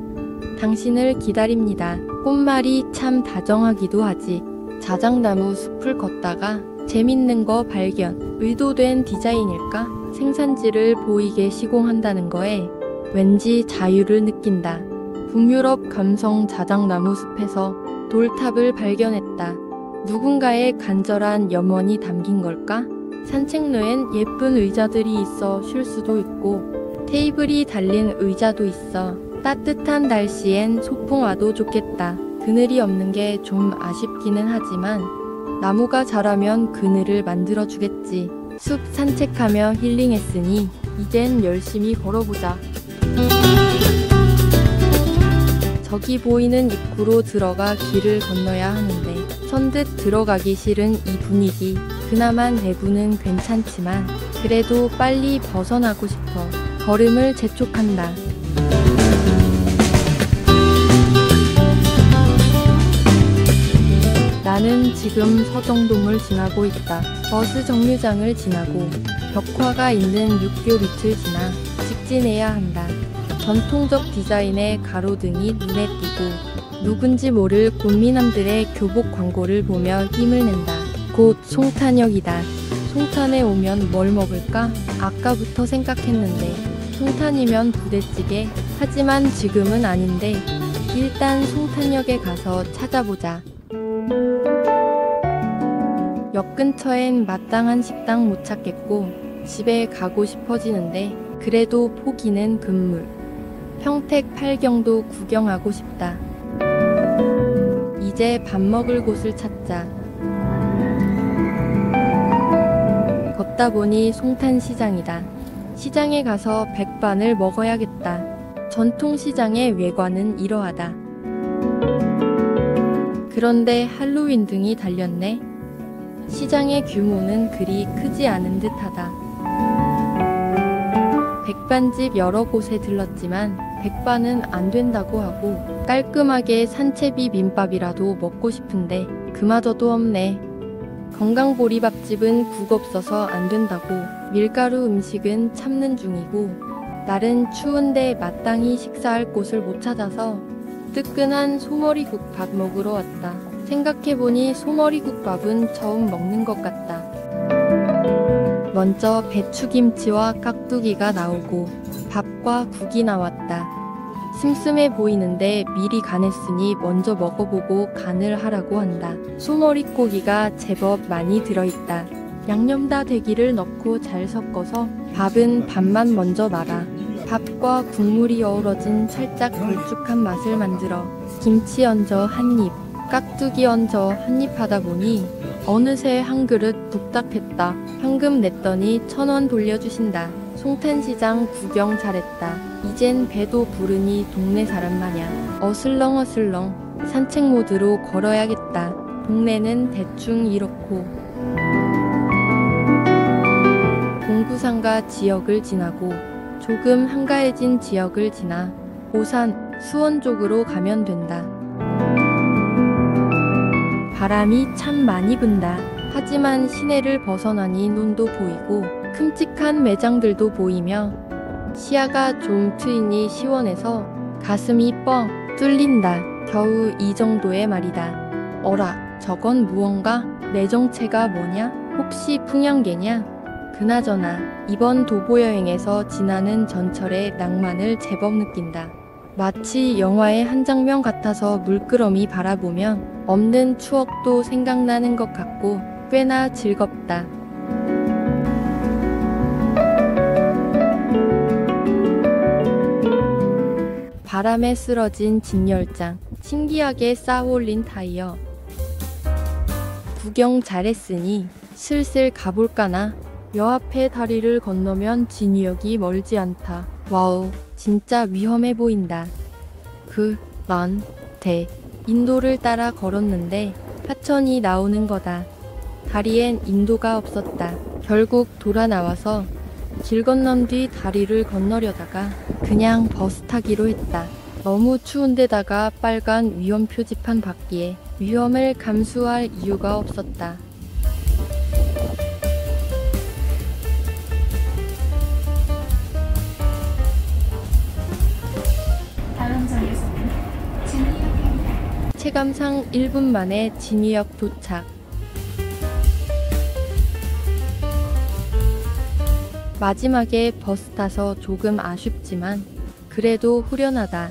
당신을 기다립니다. 꽃말이 참 다정하기도 하지. 자작나무 숲을 걷다가 재밌는 거 발견. 의도된 디자인일까? 생산지를 보이게 시공한다는 거에 왠지 자유를 느낀다. 북유럽 감성 자작나무 숲에서 돌탑을 발견했다. 누군가의 간절한 염원이 담긴 걸까? 산책로엔 예쁜 의자들이 있어 쉴 수도 있고 테이블이 달린 의자도 있어 따뜻한 날씨엔 소풍 와도 좋겠다. 그늘이 없는 게 좀 아쉽기는 하지만 나무가 자라면 그늘을 만들어주겠지. 숲 산책하며 힐링했으니 이젠 열심히 걸어보자. 저기 보이는 입구로 들어가 길을 건너야 하는데 선뜻 들어가기 싫은 이 분위기. 그나마 내부는 괜찮지만 그래도 빨리 벗어나고 싶어 걸음을 재촉한다. 나는 지금 서정동을 지나고 있다. 버스 정류장을 지나고 벽화가 있는 육교 밑을 지나 직진해야 한다. 전통적 디자인의 가로등이 눈에 띄고 누군지 모를 꽃미남들의 교복 광고를 보며 힘을 낸다. 곧 송탄역이다. 송탄에 오면 뭘 먹을까? 아까부터 생각했는데 송탄이면 부대찌개? 하지만 지금은 아닌데 일단 송탄역에 가서 찾아보자. 역 근처엔 마땅한 식당 못 찾겠고 집에 가고 싶어지는데 그래도 포기는 금물. 평택 팔경도 구경하고 싶다. 이제 밥 먹을 곳을 찾자. 걷다 보니 송탄시장이다. 시장에 가서 백반을 먹어야겠다. 전통시장의 외관은 이러하다. 그런데 할로윈 등이 달렸네. 시장의 규모는 그리 크지 않은 듯하다. 백반집 여러 곳에 들렀지만 백반은 안 된다고 하고 깔끔하게 산채비 민밥이라도 먹고 싶은데 그마저도 없네. 건강보리밥집은 국 없어서 안 된다고 밀가루 음식은 참는 중이고 날은 추운데 마땅히 식사할 곳을 못 찾아서 뜨끈한 소머리국밥 먹으러 왔다. 생각해보니 소머리국밥은 처음 먹는 것 같다. 먼저 배추김치와 깍두기가 나오고 밥과 국이 나왔다. 슴슴해 보이는데 미리 간했으니 먼저 먹어보고 간을 하라고 한다. 소머리고기가 제법 많이 들어있다. 양념다대기를 넣고 잘 섞어서 밥은 밥만 먼저 말아. 밥과 국물이 어우러진 살짝 걸쭉한 맛을 만들어 김치 얹어 한 입, 깍두기 얹어 한 입 하다 보니 어느새 한 그릇 뚝딱했다. 현금 냈더니 1,000원 돌려주신다. 송탄시장 구경 잘했다. 이젠 배도 부르니 동네 사람 마냥 어슬렁어슬렁 산책 모드로 걸어야겠다. 동네는 대충 이렇고 동구상가 지역을 지나고 조금 한가해진 지역을 지나 오산, 수원 쪽으로 가면 된다. 바람이 참 많이 분다. 하지만 시내를 벗어나니 눈도 보이고 큼직한 매장들도 보이며 시야가 좀 트이니 시원해서 가슴이 뻥 뚫린다. 겨우 이 정도의 말이다. 어라, 저건 무언가? 내 정체가 뭐냐? 혹시 풍향계냐? 그나저나 이번 도보여행에서 지나는 전철의 낭만을 제법 느낀다. 마치 영화의 한 장면 같아서 물끄러미 바라보면 없는 추억도 생각나는 것 같고 꽤나 즐겁다. 바람에 쓰러진 진열장, 신기하게 쌓아올린 타이어. 구경 잘했으니 슬슬 가볼까나? 여 앞에 다리를 건너면 진유역이 멀지 않다. 와우, 진짜 위험해 보인다. 인도를 따라 걸었는데 하천이 나오는 거다. 다리엔 인도가 없었다. 결국 돌아 나와서 길 건넌 뒤 다리를 건너려다가 그냥 버스 타기로 했다. 너무 추운데다가 빨간 위험 표지판 받기에 위험을 감수할 이유가 없었다.
다음 정류소는 진이역입니다.
체감상 1분 만에 진이역 도착. 마지막에 버스 타서 조금 아쉽지만 그래도 후련하다.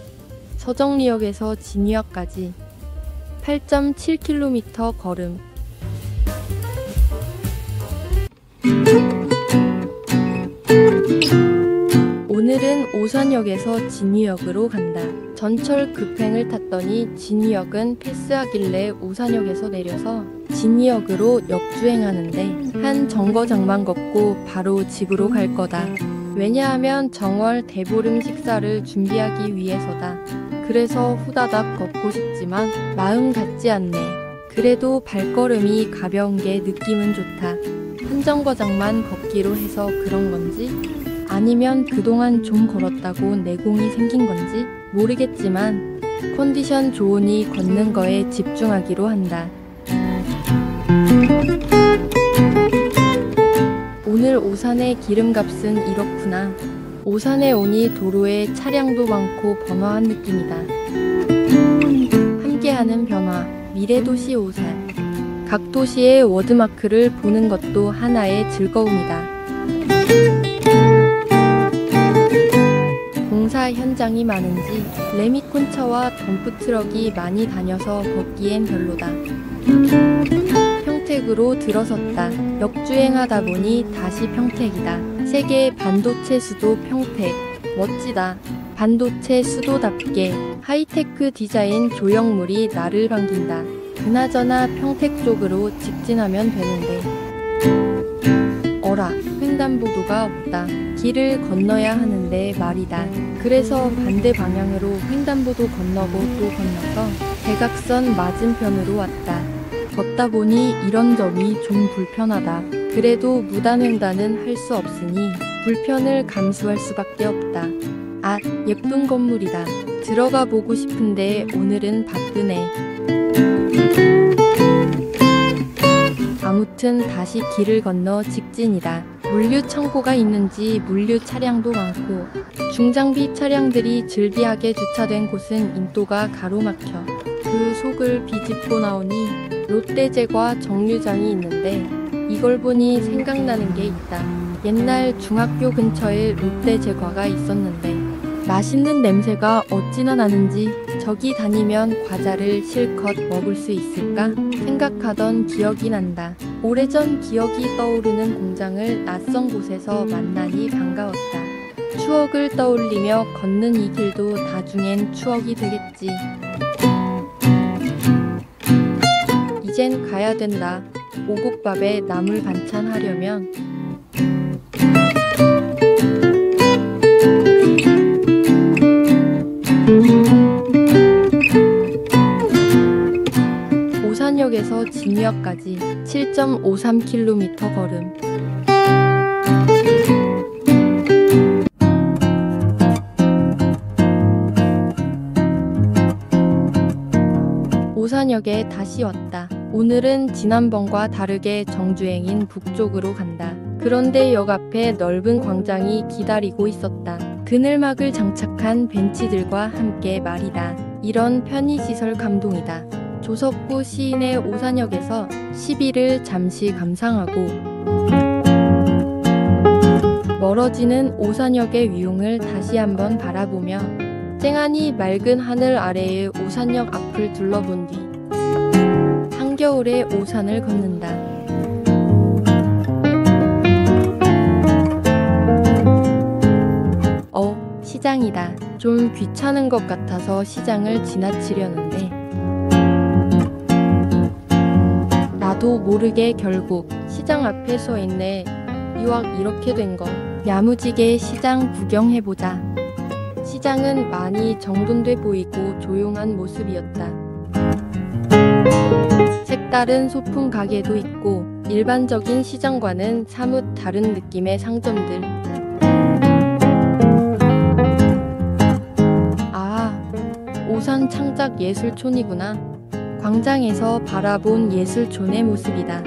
서정리역에서 진유역까지 8.7km 걸음. 오늘은 오산역에서 진유역으로 간다. 전철 급행을 탔더니 진유역은 패스하길래 오산역에서 내려서 진유역으로 역주행하는데 한 정거장만 걷고 바로 집으로 갈 거다. 왜냐하면 정월 대보름 식사를 준비하기 위해서다. 그래서 후다닥 걷고 싶지만 마음 같지 않네. 그래도 발걸음이 가벼운 게 느낌은 좋다. 한 정거장만 걷기로 해서 그런 건지 아니면 그동안 좀 걸었다고 내공이 생긴 건지 모르겠지만 컨디션 좋으니 걷는 거에 집중하기로 한다. 오늘 오산의 기름값은 이렇구나. 오산에 오니 도로에 차량도 많고 번화한 느낌이다. 함께하는 변화, 미래도시 오산. 각 도시의 워드마크를 보는 것도 하나의 즐거움이다. 공사 현장이 많은지 레미콘차와 덤프트럭이 많이 다녀서 걷기엔 별로다. 평택으로 들어섰다. 역주행하다 보니 다시 평택이다. 세계 반도체 수도 평택. 멋지다. 반도체 수도답게 하이테크 디자인 조형물이 나를 반긴다. 그나저나 평택 쪽으로 직진하면 되는데 어라, 횡단보도가 없다. 길을 건너야 하는데 말이다. 그래서 반대 방향으로 횡단보도 건너고 또 건너서 대각선 맞은편으로 왔다. 걷다 보니 이런 점이 좀 불편하다. 그래도 무단횡단은 할 수 없으니 불편을 감수할 수밖에 없다. 아, 예쁜 건물이다. 들어가 보고 싶은데 오늘은 바쁘네. 아무튼 다시 길을 건너 직진이다. 물류 창고가 있는지 물류 차량도 많고 중장비 차량들이 즐비하게 주차된 곳은 인도가 가로막혀 그 속을 비집고 나오니 롯데제과 정류장이 있는데 이걸 보니 생각나는 게 있다. 옛날 중학교 근처에 롯데제과가 있었는데 맛있는 냄새가 어찌나 나는지 저기 다니면 과자를 실컷 먹을 수 있을까 생각하던 기억이 난다. 오래전 기억이 떠오르는 공장을 낯선 곳에서 만나니 반가웠다. 추억을 떠올리며 걷는 이 길도 나중엔 추억이 되겠지. 이젠 가야 된다. 오곡밥에 나물 반찬 하려면 오산역에서 진유역까지 7.53km 걸음. 오산역에 다시 왔다. 오늘은 지난번과 다르게 정주행인 북쪽으로 간다. 그런데 역 앞에 넓은 광장이 기다리고 있었다. 그늘막을 장착한 벤치들과 함께 말이다. 이런 편의시설 감동이다. 조석구 시인의 오산역에서 시비를 잠시 감상하고 멀어지는 오산역의 위용을 다시 한번 바라보며 쨍하니 맑은 하늘 아래의 오산역 앞을 둘러본 뒤 한겨울에 오산을 걷는다. 시장이다. 좀 귀찮은 것 같아서 시장을 지나치려는데 나도 모르게 결국 시장 앞에 서 있네. 유학 이렇게 된 거. 야무지게 시장 구경해보자. 시장은 많이 정돈돼 보이고 조용한 모습이었다. 색다른 소품 가게도 있고 일반적인 시장과는 사뭇 다른 느낌의 상점들. 오산 창작예술촌이구나. 광장에서 바라본 예술촌의 모습이다.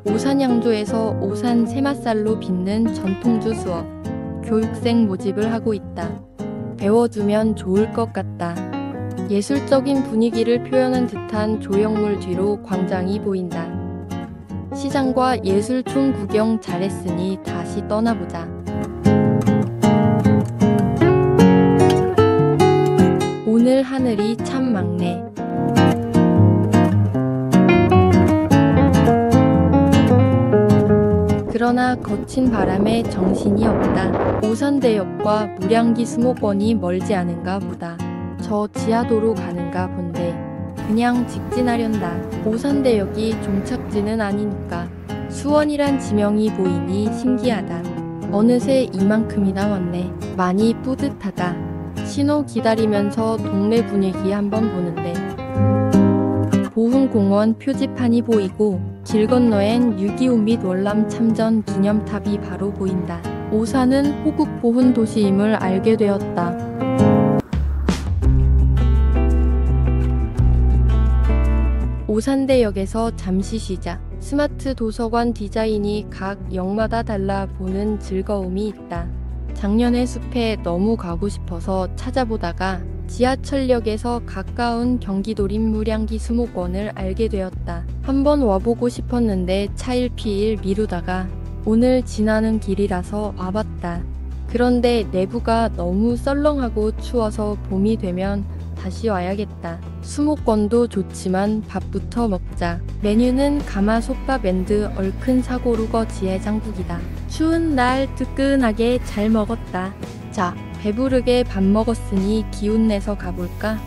오산 양조에서 오산 새맛살로 빚는 전통주 수업, 교육생 모집을 하고 있다. 배워두면 좋을 것 같다. 예술적인 분위기를 표현한 듯한 조형물 뒤로 광장이 보인다. 시장과 예술촌 구경 잘했으니 다시 떠나보자. 오늘 하늘이 참 맑네. 그러나 거친 바람에 정신이 없다. 오산대역과 무량기 수목원이 멀지 않은가 보다. 저 지하도로 가는가 본데 그냥 직진하련다. 오산대역이 종착지는 아니니까 수원이란 지명이 보이니 신기하다. 어느새 이만큼이나 왔네. 많이 뿌듯하다. 신호 기다리면서 동네 분위기 한번 보는데 보흥공원 표지판이 보이고 길 건너엔 6.25 및 월남 참전 기념탑이 바로 보인다. 오산은 호국 보훈 도시임을 알게 되었다. 오산대역에서 잠시 쉬자. 스마트 도서관 디자인이 각 역마다 달라 보는 즐거움이 있다. 작년에 숲에 너무 가고 싶어서 찾아보다가 지하철역에서 가까운 경기도림 무량기 수목원을 알게 되었다. 한번 와보고 싶었는데 차일피일 미루다가 오늘 지나는 길이라서 와봤다. 그런데 내부가 너무 썰렁하고 추워서 봄이 되면 다시 와야겠다. 수목원도 좋지만 밥부터 먹자. 메뉴는 가마솥밥 앤드 얼큰 사고루거 지해장국이다. 추운 날 뜨끈하게 잘 먹었다. 자, 배부르게 밥 먹었으니 기운내서 가볼까?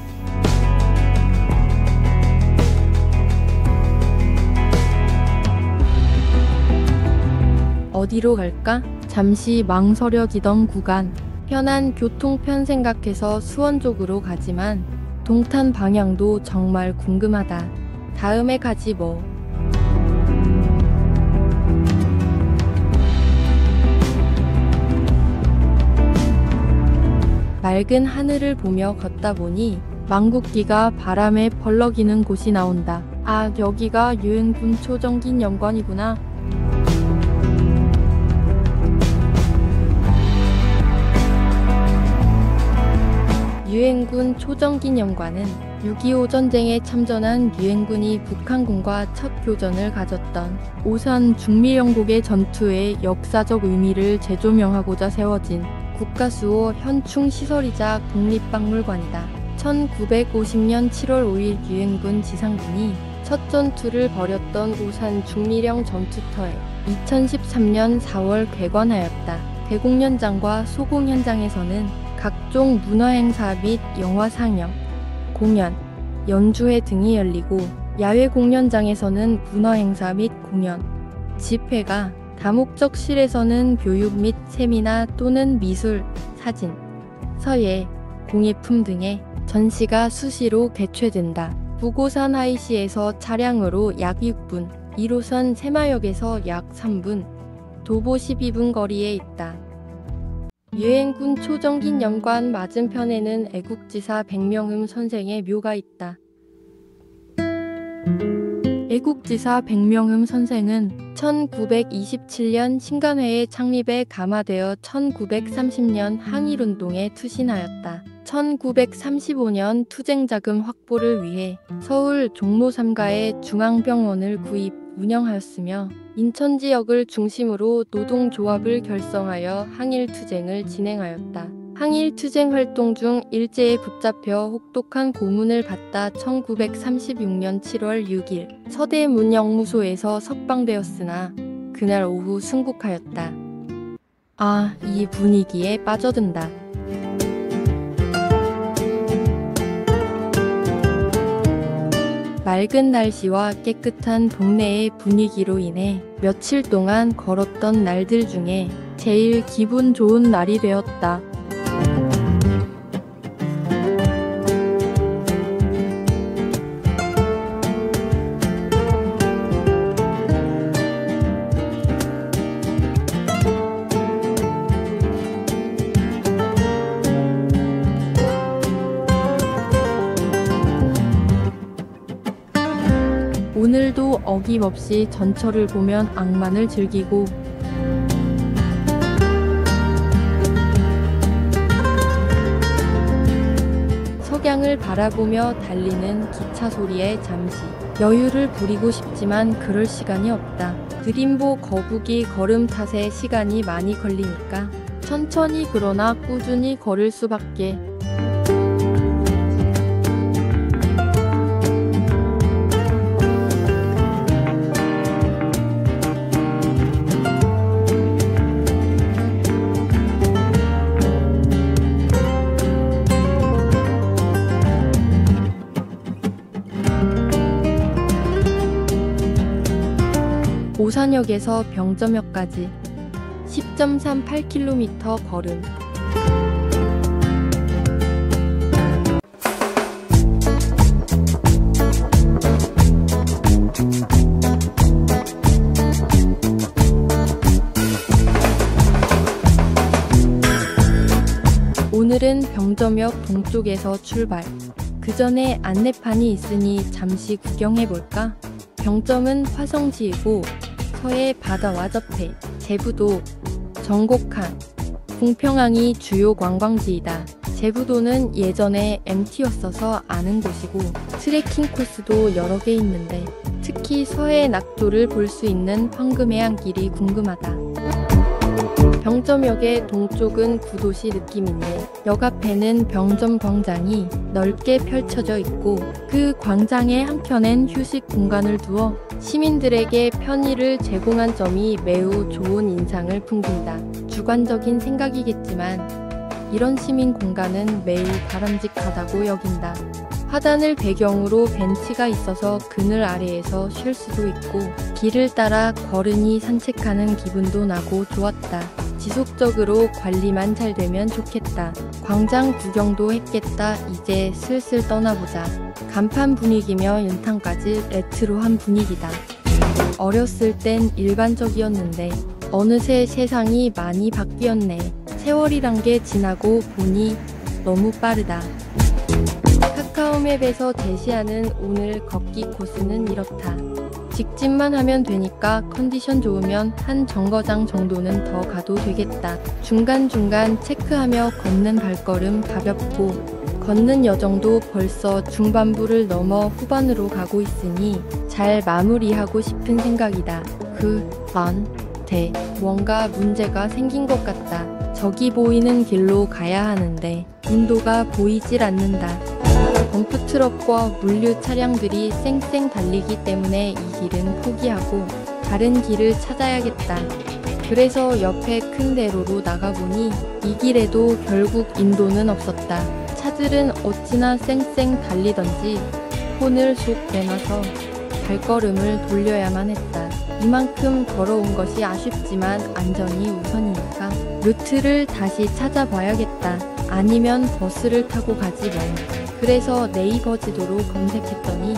어디로 갈까? 잠시 망설여지던 구간. 편한 교통편 생각해서 수원 쪽으로 가지만 동탄 방향도 정말 궁금하다. 다음에 가지 뭐. 맑은 하늘을 보며 걷다 보니 망국기가 바람에 벌럭이는 곳이 나온다. 아, 여기가 유흥군 초정기념관이구나. 유엔군 초정기념관은 6.25 전쟁에 참전한 유엔군이 북한군과 첫 교전을 가졌던 오산 중미영국의 전투의 역사적 의미를 재조명하고자 세워진 국가수호 현충 시설이자 국립박물관이다. 1950년 7월 5일 유엔군 지상군이 첫 전투를 벌였던 오산 중미령 전투터에 2013년 4월 개관하였다. 개공연장과 소공연장에서는 각종 문화행사 및 영화 상영, 공연, 연주회 등이 열리고 야외 공연장에서는 문화행사 및 공연, 집회가, 다목적실에서는 교육 및 세미나 또는 미술, 사진, 서예, 공예품 등의 전시가 수시로 개최된다. 북오산 하이시에서 차량으로 약 6분, 1호선 새마역에서 약 3분, 도보 12분 거리에 있다. 유엔군 초정기념관 맞은편에는 애국지사 백명흠 선생의 묘가 있다. 애국지사 백명흠 선생은 1927년 신간회의 창립에 감화되어 1930년 항일운동에 투신하였다. 1935년 투쟁자금 확보를 위해 서울 종로 3가에 중앙병원을 구입, 운영하였으며 인천 지역을 중심으로 노동조합을 결성하여 항일투쟁을 진행하였다. 항일투쟁 활동 중 일제에 붙잡혀 혹독한 고문을 받다 1936년 7월 6일 서대문영무소에서 석방되었으나 그날 오후 순국하였다. 아, 이 분위기에 빠져든다. 맑은 날씨와 깨끗한 동네의 분위기로 인해 며칠 동안 걸었던 날들 중에 제일 기분 좋은 날이 되었다. 오늘도 어김없이 전철을 보면 낭만을 즐기고 석양을 바라보며 달리는 기차 소리에 잠시 여유를 부리고 싶지만 그럴 시간이 없다. 드림보 거북이 걸음 탓에 시간이 많이 걸리니까 천천히 그러나 꾸준히 걸을 수밖에. 오산역에서 병점역까지 10.38km 걸음. 오늘은 병점역 동쪽에서 출발. 그 전에 안내판이 있으니 잠시 구경해볼까? 병점은 화성지이고 서해 바다와 접해 제부도, 정곡항, 궁평항이 주요 관광지이다. 제부도는 예전에 MT였어서 아는 곳이고 트레킹 코스도 여러 개 있는데 특히 서해 낙도를 볼 수 있는 황금해안길이 궁금하다. 병점역의 동쪽은 구도시 느낌인데 역 앞에는 병점 광장이 넓게 펼쳐져 있고 그 광장의 한켠엔 휴식 공간을 두어 시민들에게 편의를 제공한 점이 매우 좋은 인상을 풍긴다. 주관적인 생각이겠지만 이런 시민 공간은 매우 바람직하다고 여긴다. 화단을 배경으로 벤치가 있어서 그늘 아래에서 쉴 수도 있고 길을 따라 걸으니 산책하는 기분도 나고 좋았다. 지속적으로 관리만 잘 되면 좋겠다. 광장 구경도 했겠다. 이제 슬슬 떠나보자. 간판 분위기며 연탄까지 레트로한 분위기다. 어렸을 땐 일반적이었는데 어느새 세상이 많이 바뀌었네. 세월이란 게 지나고 보니 너무 빠르다. 카카오맵에서 제시하는 오늘 걷기 코스는 이렇다. 직진만 하면 되니까 컨디션 좋으면 한 정거장 정도는 더 가도 되겠다. 중간중간 체크하며 걷는 발걸음 가볍고 걷는 여정도 벌써 중반부를 넘어 후반으로 가고 있으니 잘 마무리하고 싶은 생각이다. 그런데 뭔가 문제가 생긴 것 같다. 저기 보이는 길로 가야 하는데 인도가 보이질 않는다. 덤프트럭과 물류 차량들이 쌩쌩 달리기 때문에 이 길은 포기하고 다른 길을 찾아야겠다. 그래서 옆에 큰 대로로 나가보니 이 길에도 결국 인도는 없었다. 차들은 어찌나 쌩쌩 달리던지 폰을 속 내놔서 발걸음을 돌려야만 했다. 이만큼 걸어온 것이 아쉽지만 안전이 우선이니까 루트를 다시 찾아봐야겠다. 아니면 버스를 타고 가지 뭐. 그래서 네이버 지도로 검색했더니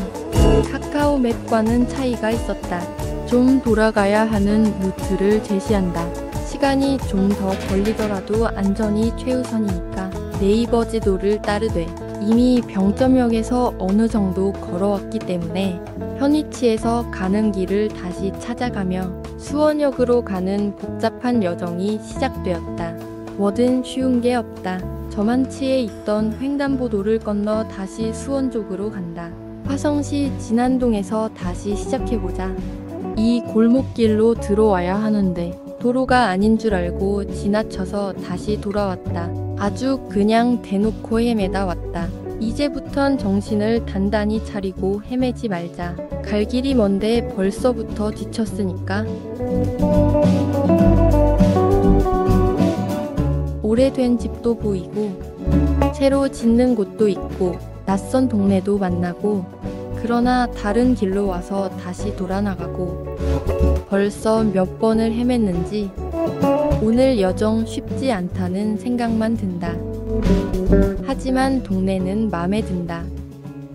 카카오맵과는 차이가 있었다. 좀 돌아가야 하는 루트를 제시한다. 시간이 좀 더 걸리더라도 안전이 최우선이니까 네이버 지도를 따르되 이미 병점역에서 어느 정도 걸어왔기 때문에 현위치에서 가는 길을 다시 찾아가며 수원역으로 가는 복잡한 여정이 시작되었다. 뭐든 쉬운 게 없다. 저만치에 있던 횡단보도를 건너 다시 수원 쪽으로 간다. 화성시 진안동에서 다시 시작해보자. 이 골목길로 들어와야 하는데 도로가 아닌 줄 알고 지나쳐서 다시 돌아왔다. 아주 그냥 대놓고 헤매다 왔다. 이제부턴 정신을 단단히 차리고 헤매지 말자. 갈 길이 먼데 벌써부터 지쳤으니까. 오래된 집도 보이고 새로 짓는 곳도 있고 낯선 동네도 만나고 그러나 다른 길로 와서 다시 돌아 나가고 벌써 몇 번을 헤맸는지 오늘 여정 쉽지 않다는 생각만 든다. 하지만 동네는 맘에 든다.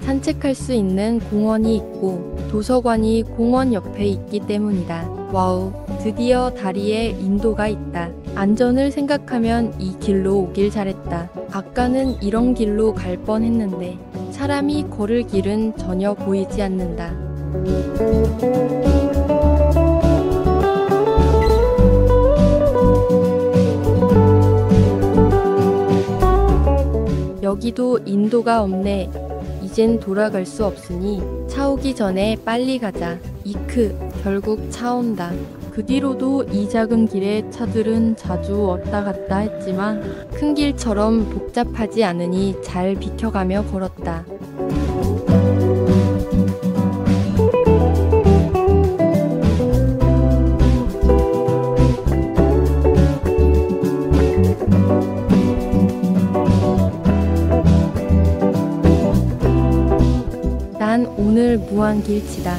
산책할 수 있는 공원이 있고 도서관이 공원 옆에 있기 때문이다. 와우, 드디어 다리에 인도가 있다. 안전을 생각하면 이 길로 오길 잘했다. 아까는 이런 길로 갈 뻔했는데 사람이 걸을 길은 전혀 보이지 않는다. 여기도 인도가 없네. 이젠 돌아갈 수 없으니 차 오기 전에 빨리 가자. 이크, 결국 차 온다. 그 뒤로도 이 작은 길에 차들은 자주 왔다 갔다 했지만 큰 길처럼 복잡하지 않으니 잘 비켜가며 걸었다. 난 오늘 무한길치다.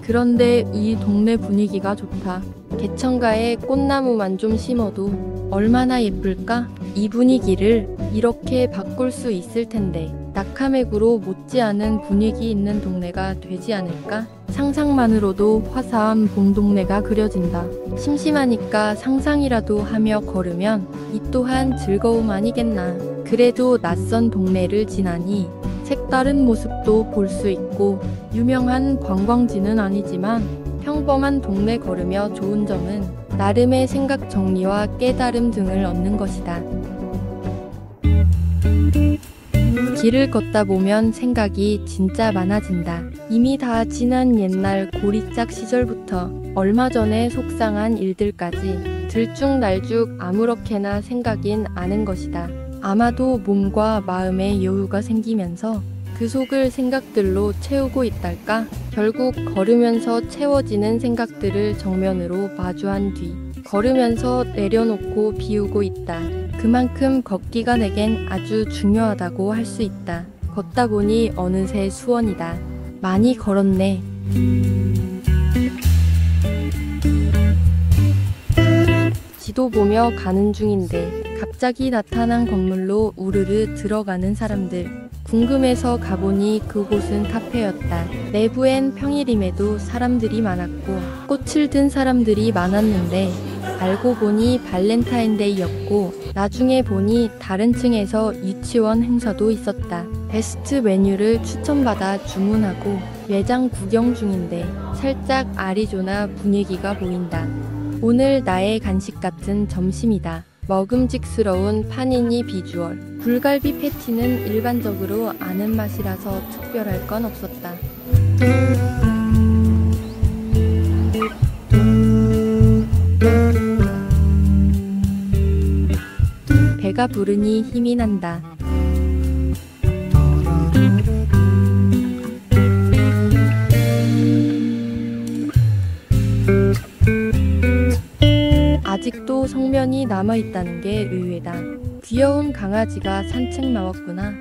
그런데 이 동네 분위기가 좋다. 개천가에 꽃나무만 좀 심어도 얼마나 예쁠까? 이 분위기를 이렇게 바꿀 수 있을 텐데 낙하맥으로 못지않은 분위기 있는 동네가 되지 않을까? 상상만으로도 화사한 봄 동네가 그려진다. 심심하니까 상상이라도 하며 걸으면 이 또한 즐거움 아니겠나. 그래도 낯선 동네를 지나니 색다른 모습도 볼 수 있고 유명한 관광지는 아니지만 평범한 동네 걸으며 좋은 점은 나름의 생각 정리와 깨달음 등을 얻는 것이다. 길을 걷다 보면 생각이 진짜 많아진다. 이미 다 지난 옛날 고리짝 시절부터 얼마 전에 속상한 일들까지 들쭉날쭉 아무렇게나 생각인 아는 것이다. 아마도 몸과 마음의 여유가 생기면서 그 속을 생각들로 채우고 있달까? 결국 걸으면서 채워지는 생각들을 정면으로 마주한 뒤 걸으면서 내려놓고 비우고 있다. 그만큼 걷기가 내겐 아주 중요하다고 할 수 있다. 걷다 보니 어느새 수원이다. 많이 걸었네. 지도 보며 가는 중인데 갑자기 나타난 건물로 우르르 들어가는 사람들. 궁금해서 가보니 그곳은 카페였다. 내부엔 평일임에도 사람들이 많았고 꽃을 든 사람들이 많았는데 알고 보니 발렌타인데이였고 나중에 보니 다른 층에서 유치원 행사도 있었다. 베스트 메뉴를 추천받아 주문하고 매장 구경 중인데 살짝 아리조나 분위기가 보인다. 오늘 나의 간식 같은 점심이다. 먹음직스러운 파니니 비주얼. 불갈비 패티는 일반적으로 아는 맛이라서 특별할 건 없었다. 배가 부르니 힘이 난다. 아직도 성면이 남아있다는 게 의외다. 귀여운 강아지가 산책 나왔구나.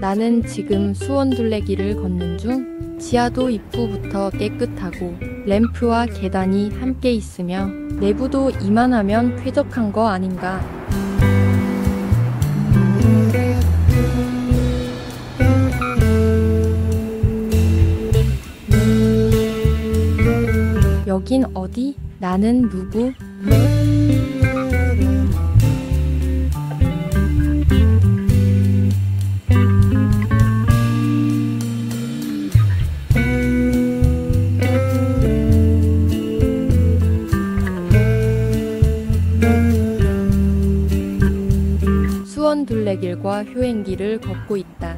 나는 지금 수원둘레길을 걷는 중. 지하도 입구부터 깨끗하고 램프와 계단이 함께 있으며 내부도 이만하면 쾌적한 거 아닌가. 여긴 어디? 나는 누구? 수원둘레길과 효행길을 걷고 있다.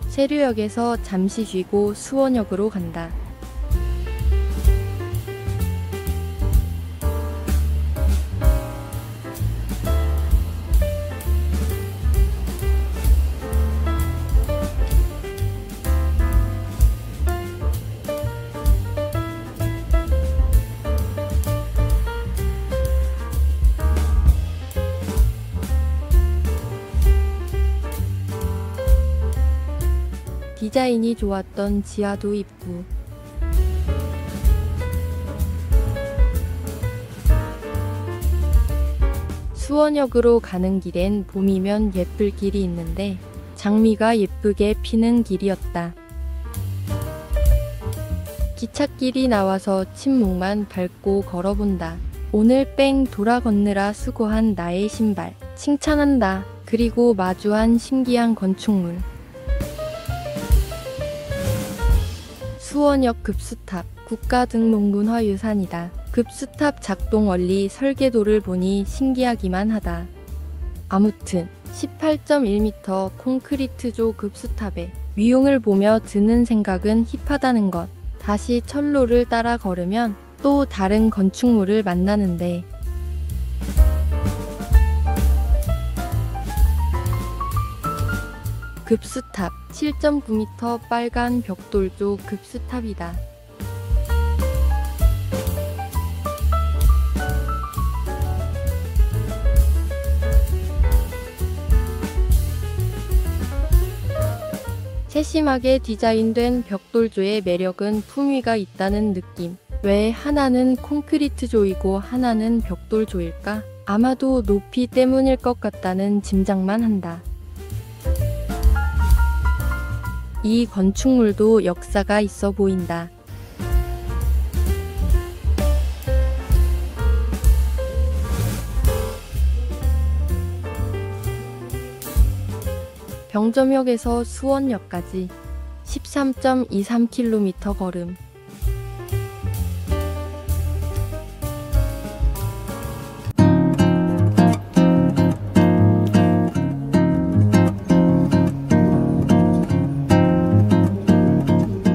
세류역에서 잠시 쉬고 수원역으로 간다. 디자인이 좋았던 지하도 입구. 수원역으로 가는 길엔 봄이면 예쁠 길이 있는데 장미가 예쁘게 피는 길이었다. 기찻길이 나와서 침묵만 밟고 걸어본다. 오늘 뺑 돌아 걷느라 수고한 나의 신발. 칭찬한다. 그리고 마주한 신기한 건축물. 수원역 급수탑, 국가등록문화유산이다. 급수탑 작동 원리 설계도를 보니 신기하기만 하다. 아무튼 18.1m 콘크리트조 급수탑에 위용을 보며 드는 생각은 힙하다는 것. 다시 철로를 따라 걸으면 또 다른 건축물을 만나는데 급수탑 7.9m 빨간 벽돌조 급수탑이다. 세심하게 디자인된 벽돌조의 매력은 품위가 있다는 느낌. 왜 하나는 콘크리트조이고 하나는 벽돌조일까? 아마도 높이 때문일 것 같다는 짐작만 한다. 이 건축물도 역사가 있어 보인다. 병점역에서 수원역까지 13.23km 걸음.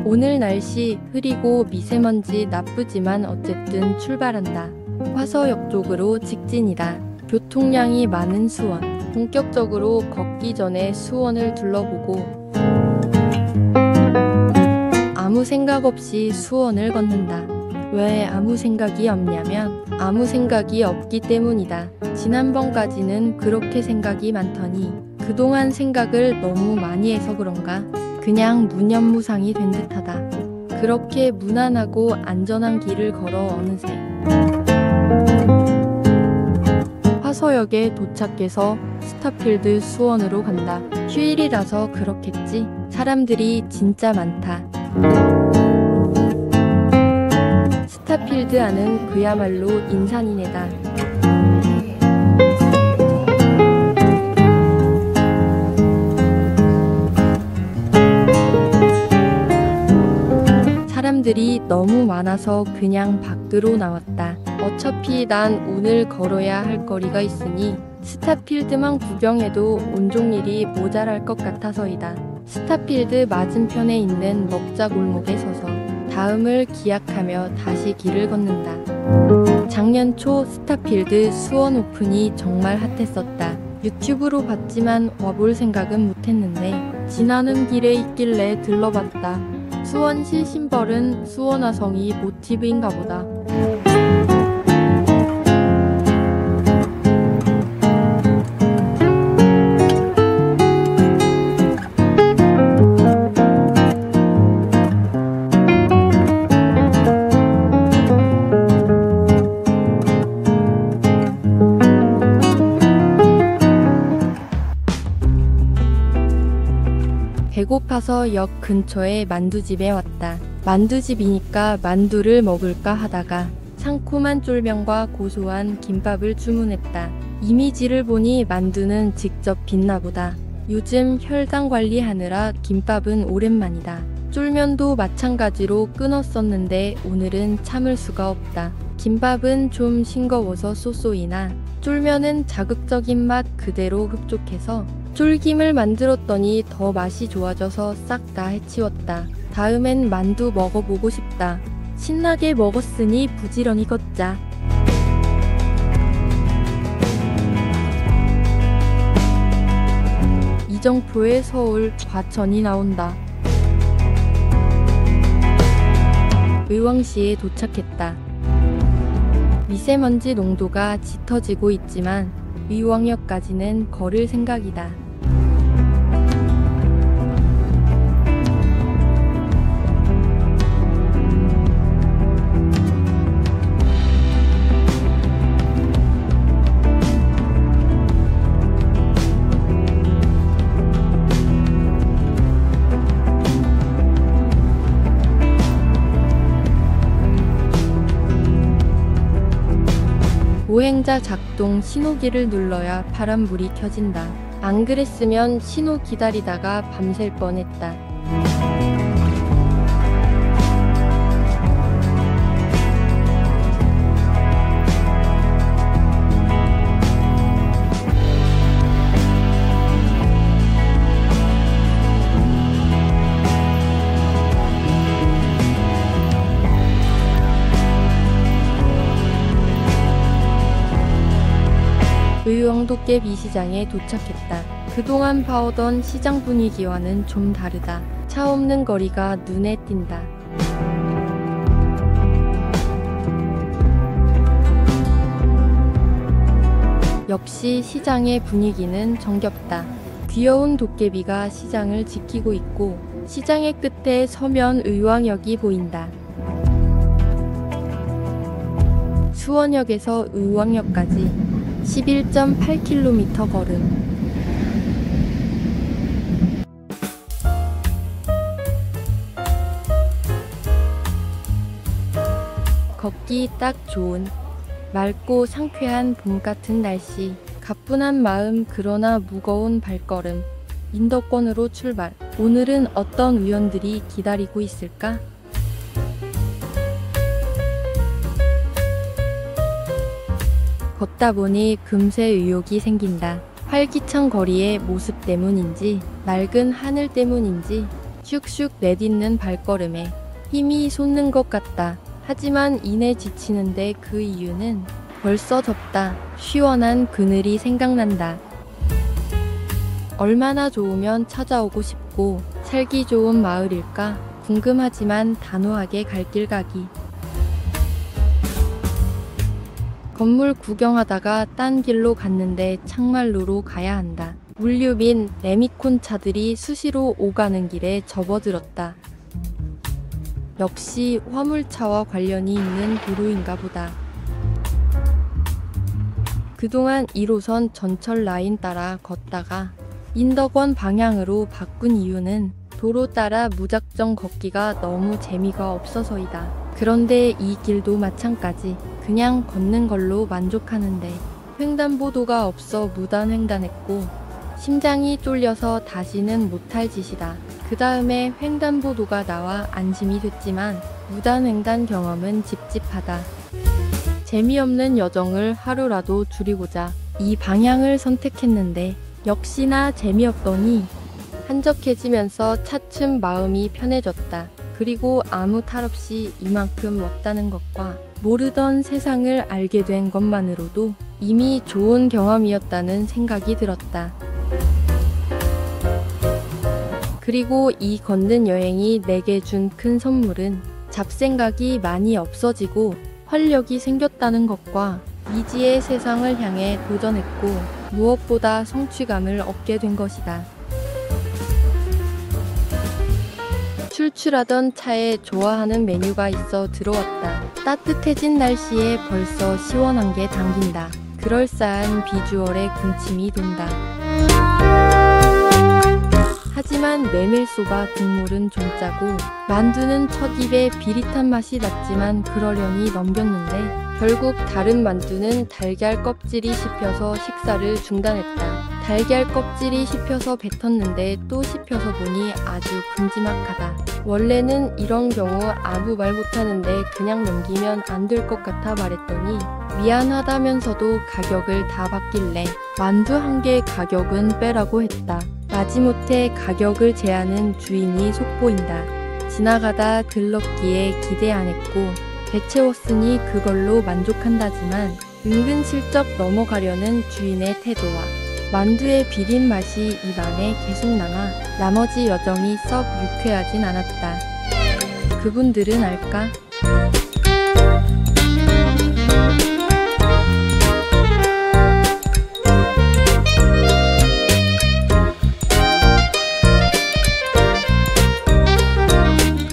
오늘 날씨 흐리고 미세먼지 나쁘지만 어쨌든 출발한다. 화서역 쪽으로 직진이다. 교통량이 많은 수원. 본격적으로 걷기 전에 수원을 둘러보고 아무 생각 없이 수원을 걷는다. 왜 아무 생각이 없냐면 아무 생각이 없기 때문이다. 지난번까지는 그렇게 생각이 많더니 그동안 생각을 너무 많이 해서 그런가? 그냥 무념무상이 된 듯하다. 그렇게 무난하고 안전한 길을 걸어 어느새 화서역에 도착해서 스타필드 수원으로 간다. 휴일이라서 그렇겠지. 사람들이 진짜 많다. 스타필드 안은 그야말로 인산이네다. 사람들이 너무 많아서 그냥 밖으로 나왔다. 어차피 난 오늘 걸어야 할 거리가 있으니 스타필드만 구경해도 온종일이 모자랄 것 같아서이다. 스타필드 맞은편에 있는 먹자 골목에 서서 다음을 기약하며 다시 길을 걷는다. 작년 초 스타필드 수원 오픈이 정말 핫했었다. 유튜브로 봤지만 와볼 생각은 못했는데 지나는 길에 있길래 들러봤다. 수원시 심벌은 수원화성이 모티브인가 보다. 배고파서 역 근처에 만두집에 왔다. 만두집이니까 만두를 먹을까 하다가 상콤한 쫄면과 고소한 김밥을 주문했다. 이미지를 보니 만두는 직접 빚나 보다. 요즘 혈당 관리하느라 김밥은 오랜만이다. 쫄면도 마찬가지로 끊었었는데 오늘은 참을 수가 없다. 김밥은 좀 싱거워서 쏘쏘이나 쫄면은 자극적인 맛 그대로 흡족해서 쫄김을 만들었더니 더 맛이 좋아져서 싹 다 해치웠다. 다음엔 만두 먹어보고 싶다. 신나게 먹었으니 부지런히 걷자. 이정표의 서울 과천이 나온다. 의왕시에 도착했다. 미세먼지 농도가 짙어지고 있지만 의왕역까지는 걸을 생각이다. 보행자 작동 신호기를 눌러야 파란불이 켜진다. 안 그랬으면 신호 기다리다가 밤샐 뻔했다. 도깨비 시장에 도착했다. 그동안 봐오던 시장 분위기와는 좀 다르다. 차 없는 거리가 눈에 띈다. 역시 시장의 분위기는 정겹다. 귀여운 도깨비가 시장을 지키고 있고 시장의 끝에 서면 의왕역이 보인다. 수원역에서 의왕역까지 11.8km 걸음. 걷기 딱 좋은 맑고 상쾌한 봄 같은 날씨. 가뿐한 마음 그러나 무거운 발걸음. 인덕권으로 출발. 오늘은 어떤 우연들이 기다리고 있을까? 걷다 보니 금세 의욕이 생긴다. 활기찬 거리의 모습 때문인지 맑은 하늘 때문인지 슉슉 내딛는 발걸음에 힘이 솟는 것 같다. 하지만 이내 지치는데 그 이유는 벌써 덥다. 시원한 그늘이 생각난다. 얼마나 좋으면 찾아오고 싶고 살기 좋은 마을일까 궁금하지만 단호하게 갈 길 가기. 건물 구경하다가 딴 길로 갔는데 창말로로 가야 한다. 물류 및 레미콘 차들이 수시로 오가는 길에 접어들었다. 역시 화물차와 관련이 있는 도로인가 보다. 그동안 1호선 전철 라인 따라 걷다가 인덕원 방향으로 바꾼 이유는 도로 따라 무작정 걷기가 너무 재미가 없어서이다. 그런데 이 길도 마찬가지. 그냥 걷는 걸로 만족하는데 횡단보도가 없어 무단횡단했고 심장이 쫄려서 다시는 못할 짓이다. 그 다음에 횡단보도가 나와 안심이 됐지만 무단횡단 경험은 찝찝하다. 재미없는 여정을 하루라도 줄이고자 이 방향을 선택했는데 역시나 재미없더니 한적해지면서 차츰 마음이 편해졌다. 그리고 아무 탈 없이 이만큼 왔다는 것과 모르던 세상을 알게 된 것만으로도 이미 좋은 경험이었다는 생각이 들었다. 그리고 이 걷는 여행이 내게 준 큰 선물은 잡생각이 많이 없어지고 활력이 생겼다는 것과 미지의 세상을 향해 도전했고 무엇보다 성취감을 얻게 된 것이다. 출출하던 차에 좋아하는 메뉴가 있어 들어왔다. 따뜻해진 날씨에 벌써 시원한 게 당긴다. 그럴싸한 비주얼에 군침이 돈다. 하지만 메밀소바 국물은 좀 짜고 만두는 첫 입에 비릿한 맛이 났지만 그러려니 넘겼는데 결국 다른 만두는 달걀 껍질이 씹혀서 식사를 중단했다. 달걀 껍질이 씹혀서 뱉었는데 또 씹혀서 보니 아주 큼지막하다. 원래는 이런 경우 아무 말 못하는데 그냥 넘기면 안 될 것 같아 말했더니 미안하다면서도 가격을 다 받길래 만두 한 개 가격은 빼라고 했다. 마지못해 가격을 제하는 주인이 속보인다. 지나가다 들렀기에 기대 안 했고 배 채웠으니 그걸로 만족한다지만 은근슬쩍 넘어가려는 주인의 태도와 만두의 비린 맛이 입안에 계속 남아 나머지 여정이 썩 유쾌하진 않았다. 그분들은 알까?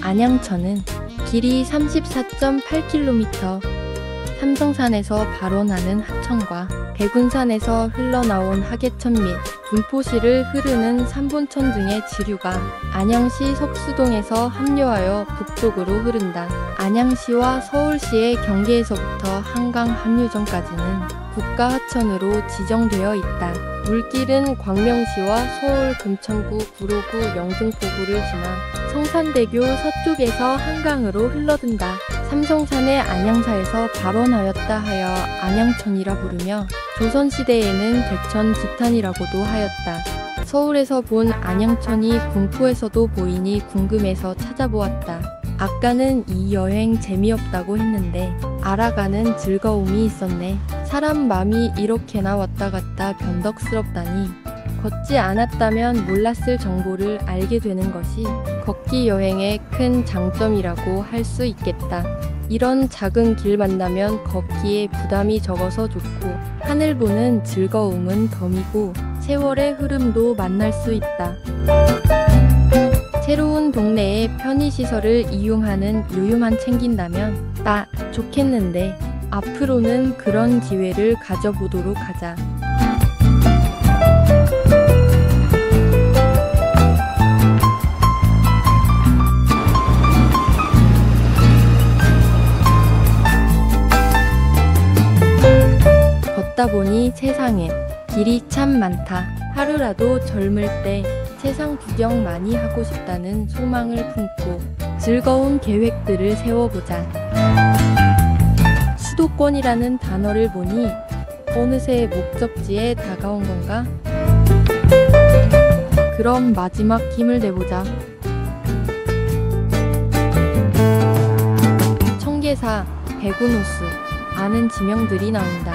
안양천은 길이 34.8km, 삼성산에서 발원하는 하천과 백운산에서 흘러나온 하계천 및 분포시를 흐르는 삼본천 등의 지류가 안양시 석수동에서 합류하여 북쪽으로 흐른다. 안양시와 서울시의 경계에서부터 한강 합류점까지는 국가하천으로 지정되어 있다. 물길은 광명시와 서울 금천구, 구로구, 영등포구를 지나 성산대교 서쪽에서 한강으로 흘러든다. 삼성산의 안양사에서 발원하였다 하여 안양천이라 부르며 조선시대에는 대천 기탄이라고도 하였다. 서울에서 본 안양천이 군포에서도 보이니 궁금해서 찾아보았다. 아까는 이 여행 재미없다고 했는데 알아가는 즐거움이 있었네. 사람 맘이 이렇게나 왔다 갔다 변덕스럽다니. 걷지 않았다면 몰랐을 정보를 알게 되는 것이 걷기 여행의 큰 장점이라고 할 수 있겠다. 이런 작은 길 만나면 걷기에 부담이 적어서 좋고, 하늘 보는 즐거움은 덤이고 세월의 흐름도 만날 수 있다. 새로운 동네의 편의시설을 이용하는 여유만 챙긴다면 나 좋겠는데, 앞으로는 그런 기회를 가져보도록 하자. 걷다 보니 세상에 길이 참 많다. 하루라도 젊을 때 세상 구경 많이 하고 싶다는 소망을 품고 즐거운 계획들을 세워보자. 수도권이라는 단어를 보니 어느새 목적지에 다가온 건가? 그럼 마지막 힘을 내보자. 청계사, 백운호수, 아는 지명들이 나온다.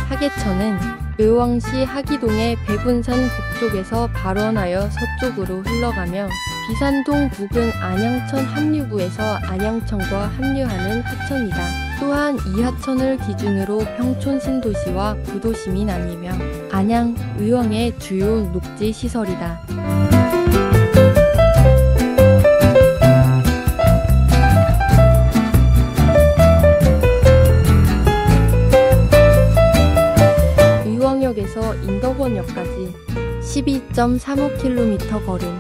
하계천은 의왕시 하기동의 백운산 북쪽에서 발원하여 서쪽으로 흘러가며 비산동 부근 안양천 합류구에서 안양천과 합류하는 하천이다. 또한 이 하천을 기준으로 평촌 신도시와 구도심이 나뉘며 안양, 의왕의 주요 녹지 시설이다. 의왕역에서 인덕원역까지 12.35km 걸음.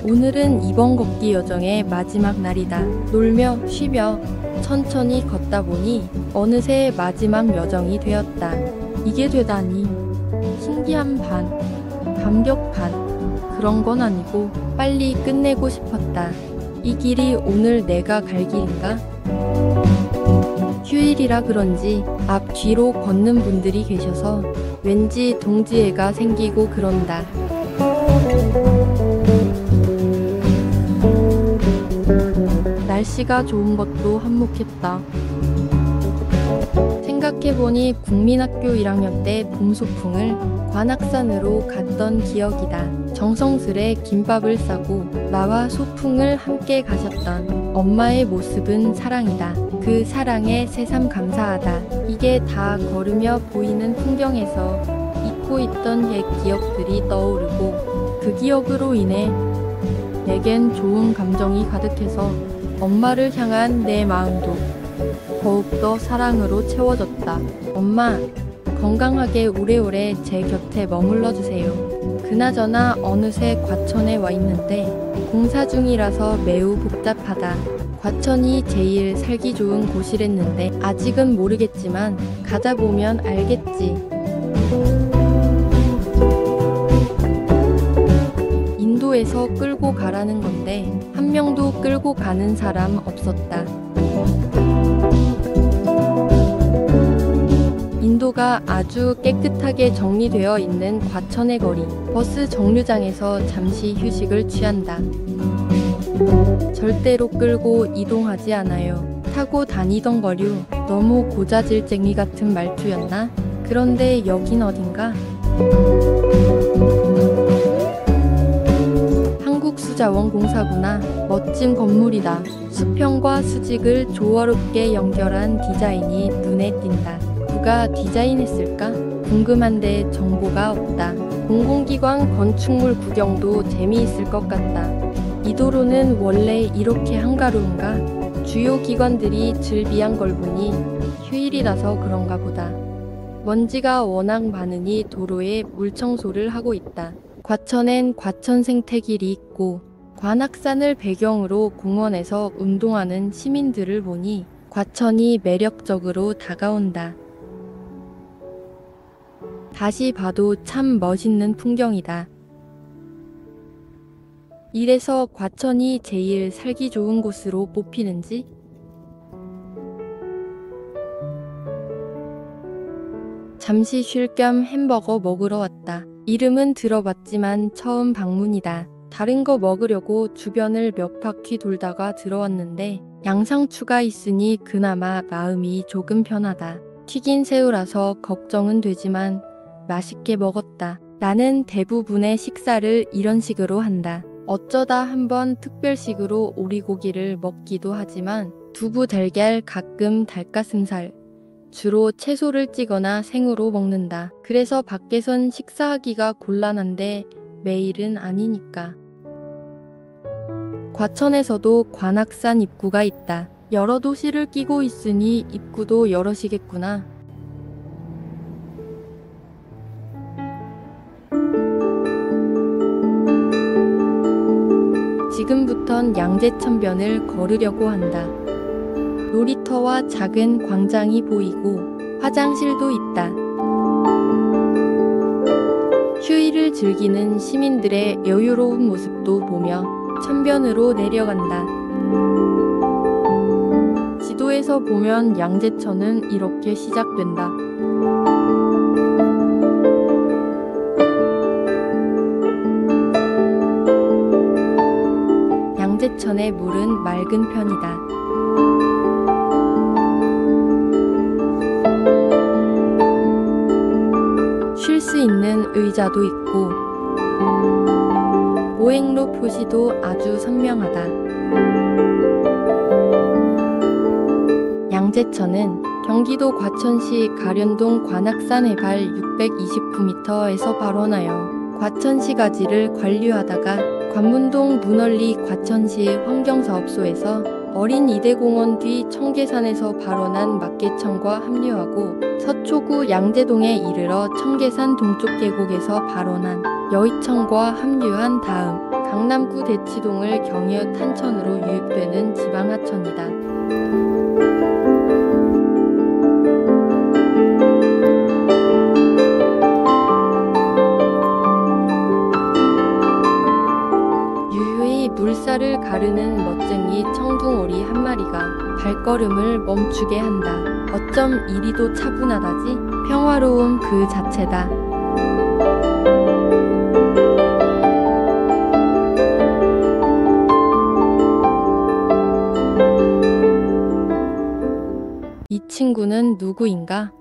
오늘은 이번 걷기 여정의 마지막 날이다. 놀며 쉬며 천천히 걷다 보니 어느새 마지막 여정이 되었다. 이게 되다니. 신기한 반, 감격 반, 그런 건 아니고 빨리 끝내고 싶었다. 이 길이 오늘 내가 갈 길인가? 휴일이라 그런지 앞 뒤로 걷는 분들이 계셔서 왠지 동지애가 생기고 그런다. 날씨가 좋은 것도 한몫했다. 생각해보니 국민학교 1학년 때 봄소풍을 관악산으로 갔던 기억이다. 정성스레 김밥을 싸고 나와 소풍을 함께 가셨던 엄마의 모습은 사랑이다. 그 사랑에 새삼 감사하다. 이게 다 걸으며 보이는 풍경에서 잊고 있던 옛 기억들이 떠오르고 그 기억으로 인해 내겐 좋은 감정이 가득해서 엄마를 향한 내 마음도 더욱더 사랑으로 채워졌다. 엄마, 건강하게 오래오래 제 곁에 머물러 주세요. 그나저나 어느새 과천에 와 있는데 공사 중이라서 매우 복잡하다. 과천이 제일 살기 좋은 곳이랬는데 아직은 모르겠지만 가다 보면 알겠지. 인도에서 끌고 가라는 건데 한 명도 끌고 가는 사람 없었다. 인도가 아주 깨끗하게 정리되어 있는 과천의 거리. 버스 정류장에서 잠시 휴식을 취한다. 절대로 끌고 이동하지 않아요. 타고 다니던 거류. 너무 고자질쟁이 같은 말투였나? 그런데 여긴 어딘가? 한국수자원공사구나. 멋진 건물이다. 수평과 수직을 조화롭게 연결한 디자인이 눈에 띈다. 누가 디자인했을까? 궁금한데 정보가 없다. 공공기관 건축물 구경도 재미있을 것 같다. 이 도로는 원래 이렇게 한가로운가? 주요 기관들이 즐비한 걸 보니 휴일이라서 그런가 보다. 먼지가 워낙 많으니 도로에 물청소를 하고 있다. 과천엔 과천 생태길이 있고 관악산을 배경으로 공원에서 운동하는 시민들을 보니 과천이 매력적으로 다가온다. 다시 봐도 참 멋있는 풍경이다. 이래서 과천이 제일 살기 좋은 곳으로 뽑히는지? 잠시 쉴 겸 햄버거 먹으러 왔다. 이름은 들어봤지만 처음 방문이다. 다른 거 먹으려고 주변을 몇 바퀴 돌다가 들어왔는데 양상추가 있으니 그나마 마음이 조금 편하다. 튀긴 새우라서 걱정은 되지만 맛있게 먹었다. 나는 대부분의 식사를 이런 식으로 한다. 어쩌다 한번 특별식으로 오리고기를 먹기도 하지만 두부 달걀 가끔 닭가슴살 주로 채소를 찌거나 생으로 먹는다. 그래서 밖에선 식사하기가 곤란한데 매일은 아니니까. 과천에서도 관악산 입구가 있다. 여러 도시를 끼고 있으니 입구도 여럿이겠구나. 지금부턴 양재천변을 걸으려고 한다. 놀이터와 작은 광장이 보이고 화장실도 있다. 휴일을 즐기는 시민들의 여유로운 모습도 보며 천변으로 내려간다. 지도에서 보면 양재천은 이렇게 시작된다. 양재천의 물은 맑은 편이다. 쉴 수 있는 의자도 있고 보행로 표시도 아주 선명하다. 양재천은 경기도 과천시 가련동 관악산 해발 629m에서 발원하여 과천시 가지를 관리하다가 관문동 문얼리 과천시 환경사업소에서 어린 이대공원 뒤 청계산에서 발원한 막계천과 합류하고 서초구 양재동에 이르러 청계산 동쪽 계곡에서 발원한 여의천과 합류한 다음 강남구 대치동을 경유 탄천으로 유입되는 지방하천이다. 유유히 물살을 가르는 멋쟁이 청둥오리 한 마리가 발걸음을 멈추게 한다. 어쩜 이리도 차분하다지? 평화로움 그 자체다. 이 친구는 누구인가?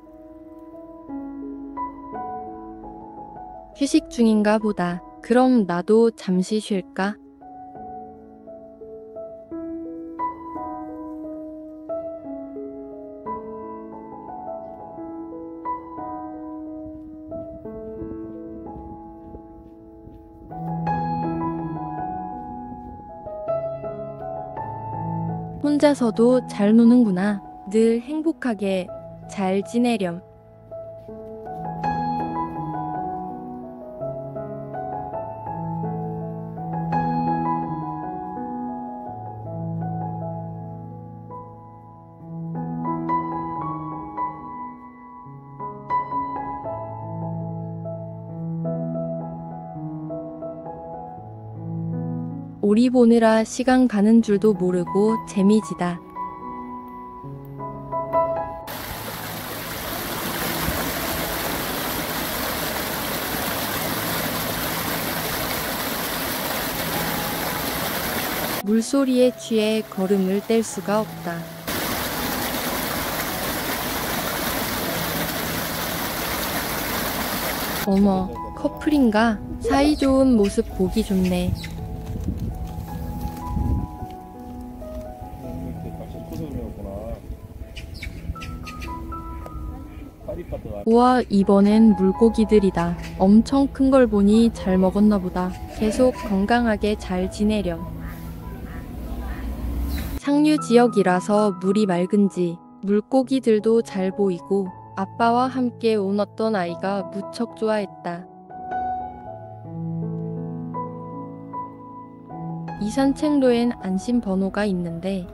휴식 중인가 보다. 그럼 나도 잠시 쉴까? 혼자서도 잘 노는구나. 늘 행복하게 잘 지내렴. 오리 보느라 시간 가는 줄도 모르고 재미지다. 물소리에 취해 걸음을 뗄 수가 없다. 어머, 커플인가? 사이좋은 모습 보기 좋네. 우와, 이번엔 물고기들이다. 엄청 큰 걸 보니 잘 먹었나 보다. 계속 건강하게 잘 지내렴. 상류 지역이라서 물이 맑은지 물고기들도 잘 보이고 아빠와 함께 온 어떤 아이가 무척 좋아했다. 이 산책로엔 안심번호가 있는데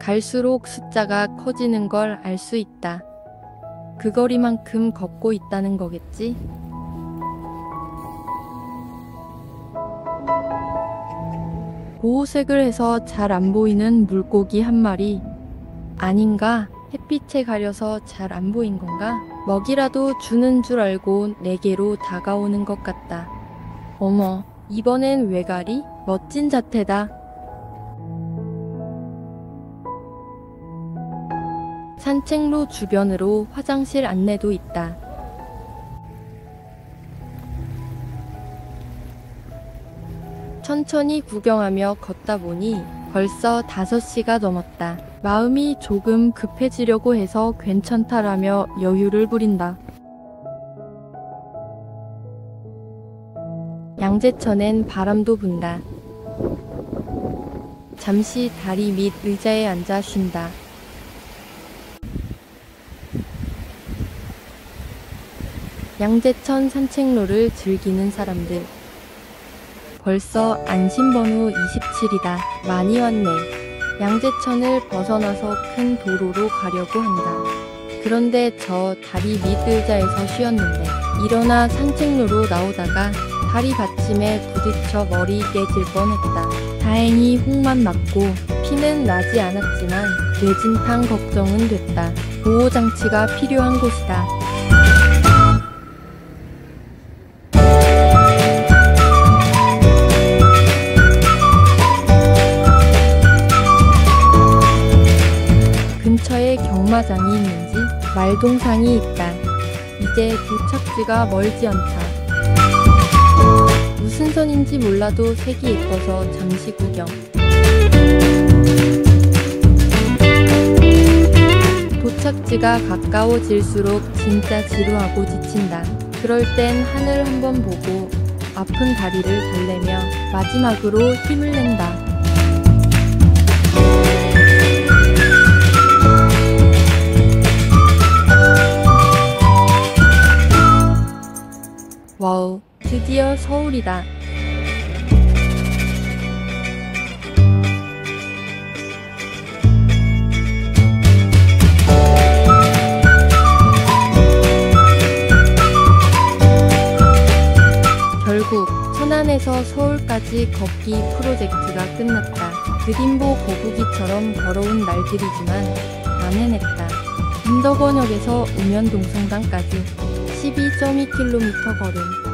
갈수록 숫자가 커지는 걸 알 수 있다. 그 거리만큼 걷고 있다는 거겠지? 보호색을 해서 잘 안 보이는 물고기 한 마리. 아닌가? 햇빛에 가려서 잘 안 보인 건가? 먹이라도 주는 줄 알고 내게로 다가오는 것 같다. 어머, 이번엔 외가리? 멋진 자태다. 산책로 주변으로 화장실 안내도 있다. 천천히 구경하며 걷다 보니 벌써 5시가 넘었다. 마음이 조금 급해지려고 해서 괜찮다라며 여유를 부린다. 양재천엔 바람도 분다. 잠시 다리 밑 의자에 앉아 쉰다. 양재천 산책로를 즐기는 사람들. 벌써 안심번호 27이다. 많이 왔네. 양재천을 벗어나서 큰 도로로 가려고 한다. 그런데 저 다리 밑 의자에서 쉬었는데 일어나 산책로로 나오다가 다리 받침에 부딪혀 머리 깨질 뻔했다. 다행히 혹만 맞고 피는 나지 않았지만 뇌진탕 걱정은 됐다. 보호장치가 필요한 곳이다. 근처에 경마장이 있는지 말동상이 있다. 이제 도착지가 멀지 않다. 무슨 선인지 몰라도 색이 예뻐서 잠시 구경. 도착지가 가까워질수록 진짜 지루하고 지친다. 그럴 땐 하늘 한번 보고 아픈 다리를 달래며 마지막으로 힘을 낸다. 와우, 드디어 서울이다. 결국 천안에서 서울까지 걷기 프로젝트가 끝났다. 그림보 거북이처럼 걸어온 날들이지만 안 해냈다. 인덕원역에서 읍면동성당까지 12.2km 걸음.